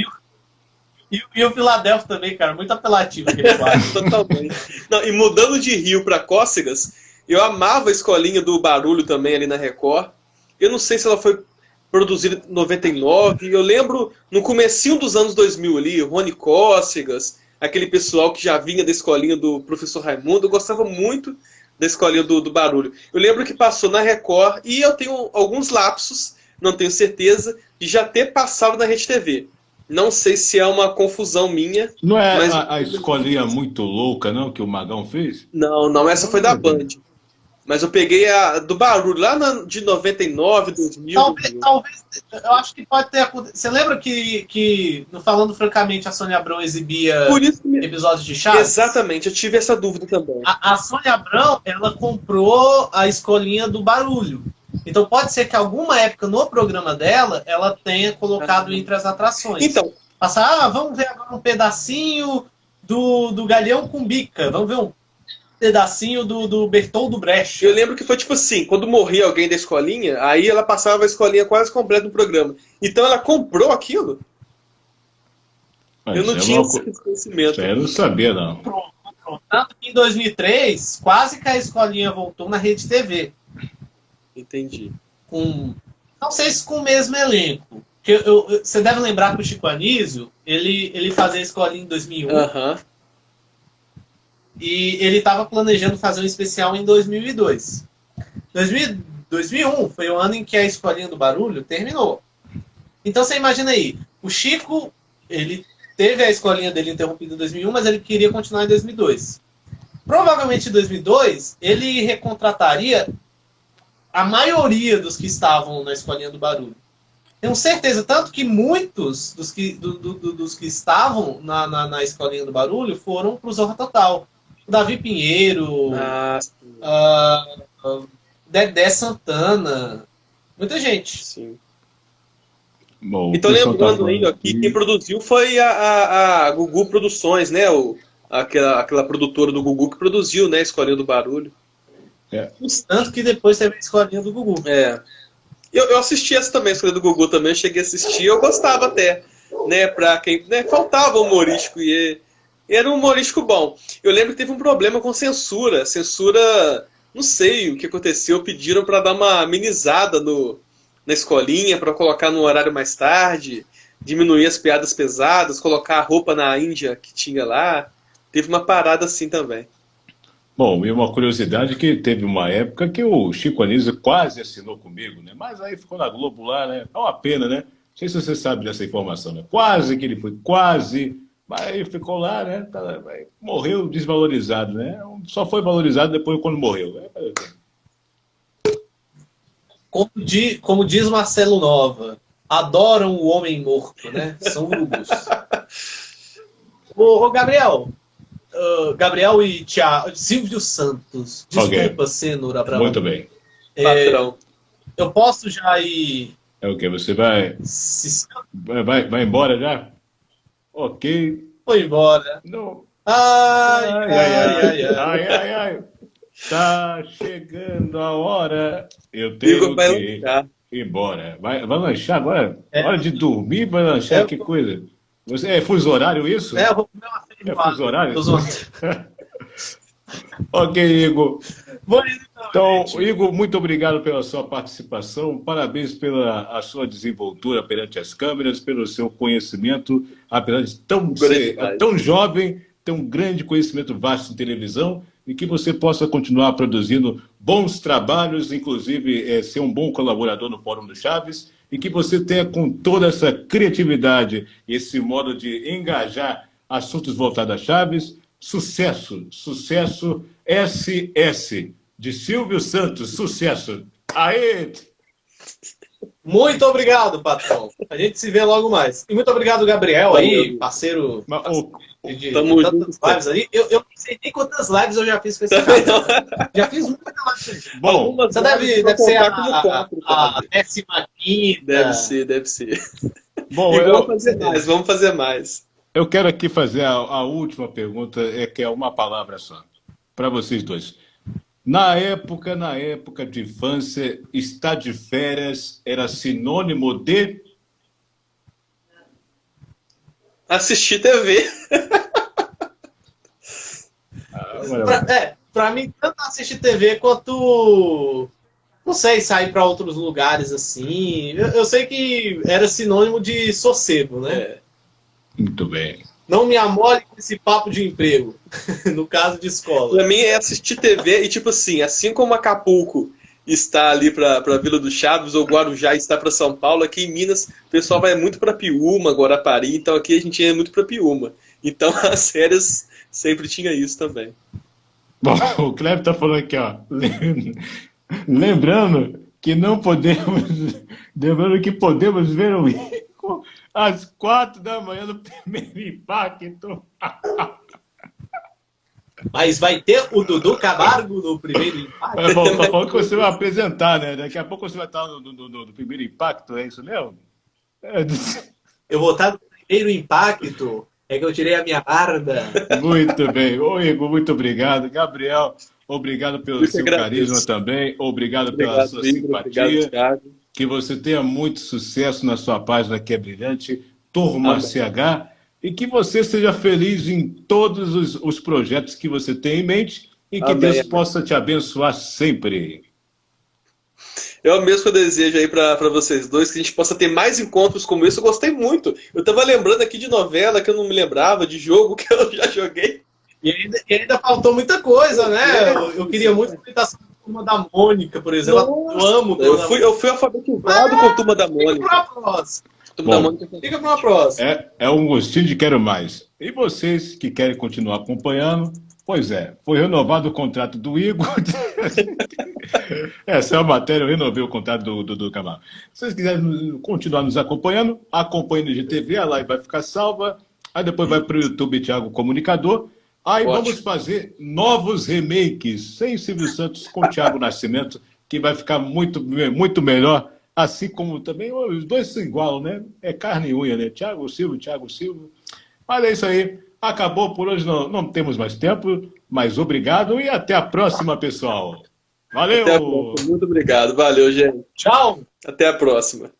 E o Filadélfio também, cara, muito apelativo aquele quadro. Totalmente. Não, e mudando de Rio para Cócegas, eu amava a escolinha do Barulho também ali na Record. Eu não sei se ela foi produzida em 99. Eu lembro no comecinho dos anos 2000 ali, Rony Cócegas, aquele pessoal que já vinha da escolinha do professor Raimundo. Eu gostava muito da escolinha do Barulho. Eu lembro que passou na Record e eu tenho alguns lapsos, não tenho certeza, de já ter passado na Rede TV. Não sei se é uma confusão minha. Não é mas... a escolinha muito louca, não, que o Magão fez? Não, essa foi da Band. Mas eu peguei a do Barulho, lá de 99, 2000. Talvez, eu acho que pode ter acontecido. Você lembra que no Falando Francamente, a Sônia Abrão exibia episódios de Chaves? Exatamente, eu tive essa dúvida também. A Sônia Abrão, ela comprou a escolinha do Barulho. Então pode ser que alguma época no programa dela, ela tenha colocado entre as atrações. Então, Passar, vamos ver agora um pedacinho do Galeão com Bica. Vamos ver um pedacinho do Bertoldo Brecht. Eu lembro que foi tipo assim, quando morria alguém da escolinha, aí ela passava a escolinha quase completa no programa. Então ela comprou aquilo? Eu não tinha esse conhecimento. Eu não sabia, não. Tanto que em 2003, quase que a escolinha voltou na Rede TV. Entendi. Não sei se com o mesmo elenco. Porque você deve lembrar que o Chico Anísio, ele fazia a escolinha em 2001. E ele estava planejando fazer um especial em 2002. 2001 foi o ano em que a escolinha do barulho terminou. Então você imagina aí, o Chico, ele teve a escolinha dele interrompida em 2001, mas ele queria continuar em 2002. Provavelmente em 2002, ele recontrataria a maioria dos que estavam na escolinha do barulho. Tenho certeza, tanto que muitos dos que estavam na escolinha do barulho foram para o Zorra Total. O Davi Pinheiro, Dedé Santana, muita gente. Sim. Bom, então, lembrando aí, ó, que quem produziu foi a Gugu Produções, né? Aquela produtora do Gugu que produziu, né? A Escolinha do Barulho. Tanto que depois teve a Escolinha do Gugu. Eu assisti essa também, a Escolinha do Gugu também, eu cheguei a assistir, eu gostava até, né? Pra quem, né, faltava humorístico e era um humorístico bom. Eu lembro que teve um problema com censura. Não sei o que aconteceu, pediram pra dar uma amenizada na escolinha, para colocar no horário mais tarde, diminuir as piadas pesadas, colocar a roupa na Índia que tinha lá. Teve uma parada assim também. Bom, e uma curiosidade que teve uma época que o Chico Anísio quase assinou comigo, né? Mas aí ficou na Globo lá, né? É uma pena, né? Não sei se você sabe dessa informação, né? Quase que ele foi, quase, mas aí ficou lá, né? Morreu desvalorizado, né? Só foi valorizado depois quando morreu. Como diz Marcelo Nova, adoram o homem morto, né? São urubus. Ô, Gabriel. Gabriel e Silvio Santos. Desculpa, Cenoura Abraão. Muito bem. Patrão. Eu posso já ir... É o quê? Você vai embora já? Ok. Vou embora. Não. Ai. Tá chegando a hora. Eu tenho que ir embora. Vai lanchar agora? Hora de dormir, vai lanchar, que coisa. Você é fuso horário isso? Eu vou comer uma fuso horário? Ok, Igor. Então, Igor, muito obrigado pela sua participação. Parabéns pela sua desenvoltura perante as câmeras, pelo seu conhecimento, apesar de ser tão jovem, ter um grande conhecimento vasto em televisão, e que você possa continuar produzindo bons trabalhos, inclusive ser um bom colaborador no Fórum do Chaves, e que você tenha, com toda essa criatividade, esse modo de engajar assuntos voltados a Chaves, sucesso, SS, de Silvio Santos, sucesso. Aê! Muito obrigado, patrão. A gente se vê logo mais. E muito obrigado, Gabriel, aí, parceiro de tantas lives aí. Eu não sei nem quantas lives eu já fiz com esse cara. Já fiz muita live. Bom, você deve ser a 15ª. Deve ser. Bom, vamos fazer mais. Eu quero aqui fazer a última pergunta, que é uma palavra só, para vocês dois. Na época de infância, estar de férias era sinônimo de... Assistir TV. Pra mim, tanto assistir TV quanto... Não sei, sair para outros lugares assim. Eu sei que era sinônimo de sossego, né? Muito bem. Não me amole com esse papo de emprego, no caso de escola. Pra mim é assistir TV e, tipo assim como Acapulco está ali pra Vila do Chaves, ou Guarujá está pra São Paulo, aqui em Minas o pessoal vai muito pra Piúma, Guarapari, então aqui a gente ia muito pra Piúma. Então as férias sempre tinha isso também. Bom, o Cleber tá falando aqui, ó. Lembrando que não podemos... Lembrando que podemos ver o Igor às 4 da manhã no primeiro impacto. Mas vai ter o Dudu Camargo no primeiro impacto? Bom, tá falando que você vai apresentar, né? Daqui a pouco você vai estar no primeiro impacto, é isso mesmo? Eu vou estar no primeiro impacto é que eu tirei a minha barba. Muito bem. Ô, Igor, muito obrigado. Gabriel, obrigado pelo Eu que seu agradeço. carisma também. Obrigado pela Obrigado, sua Igor. Obrigado, simpatia. Thiago. Que você tenha muito sucesso na sua página, que é brilhante, Turma Amém. CH, e que você seja feliz em todos os projetos que você tem em mente e que Amém, Deus amém. possa te abençoar sempre. É o mesmo que eu desejo aí pra vocês dois, que a gente possa ter mais encontros como esse. Eu gostei muito. Eu tava lembrando aqui de novela que eu não me lembrava, de jogo que eu já joguei. E ainda faltou muita coisa, né? Eu queria muito a imitação da Turma da Mônica, por exemplo. Eu amo Turma da Mônica. Eu fui alfabetizado com a Turma da Fica Mônica. pra próxima. Turma da Bom, Mônica. Fica pra uma próxima. é um gostinho de quero mais. E vocês que querem continuar acompanhando, pois é, foi renovado o contrato do Igor. Essa é a matéria, eu renovei o contrato do Camargo. Se vocês quiserem continuar nos acompanhando, acompanhe no IGTV, a live vai ficar salva. Aí depois vai para o YouTube Thiago Comunicador. Aí Ótimo. vamos fazer novos remakes, sem Silvio Santos, com Thiago Nascimento, que vai ficar muito, muito melhor. Assim como também os dois se igualam, né? É carne e unha, né? Thiago Silvio. Mas é isso aí. Acabou por hoje, não temos mais tempo, mas obrigado e até a próxima, pessoal. Valeu! Até a próxima. Muito obrigado. Valeu, gente. Tchau. Até a próxima.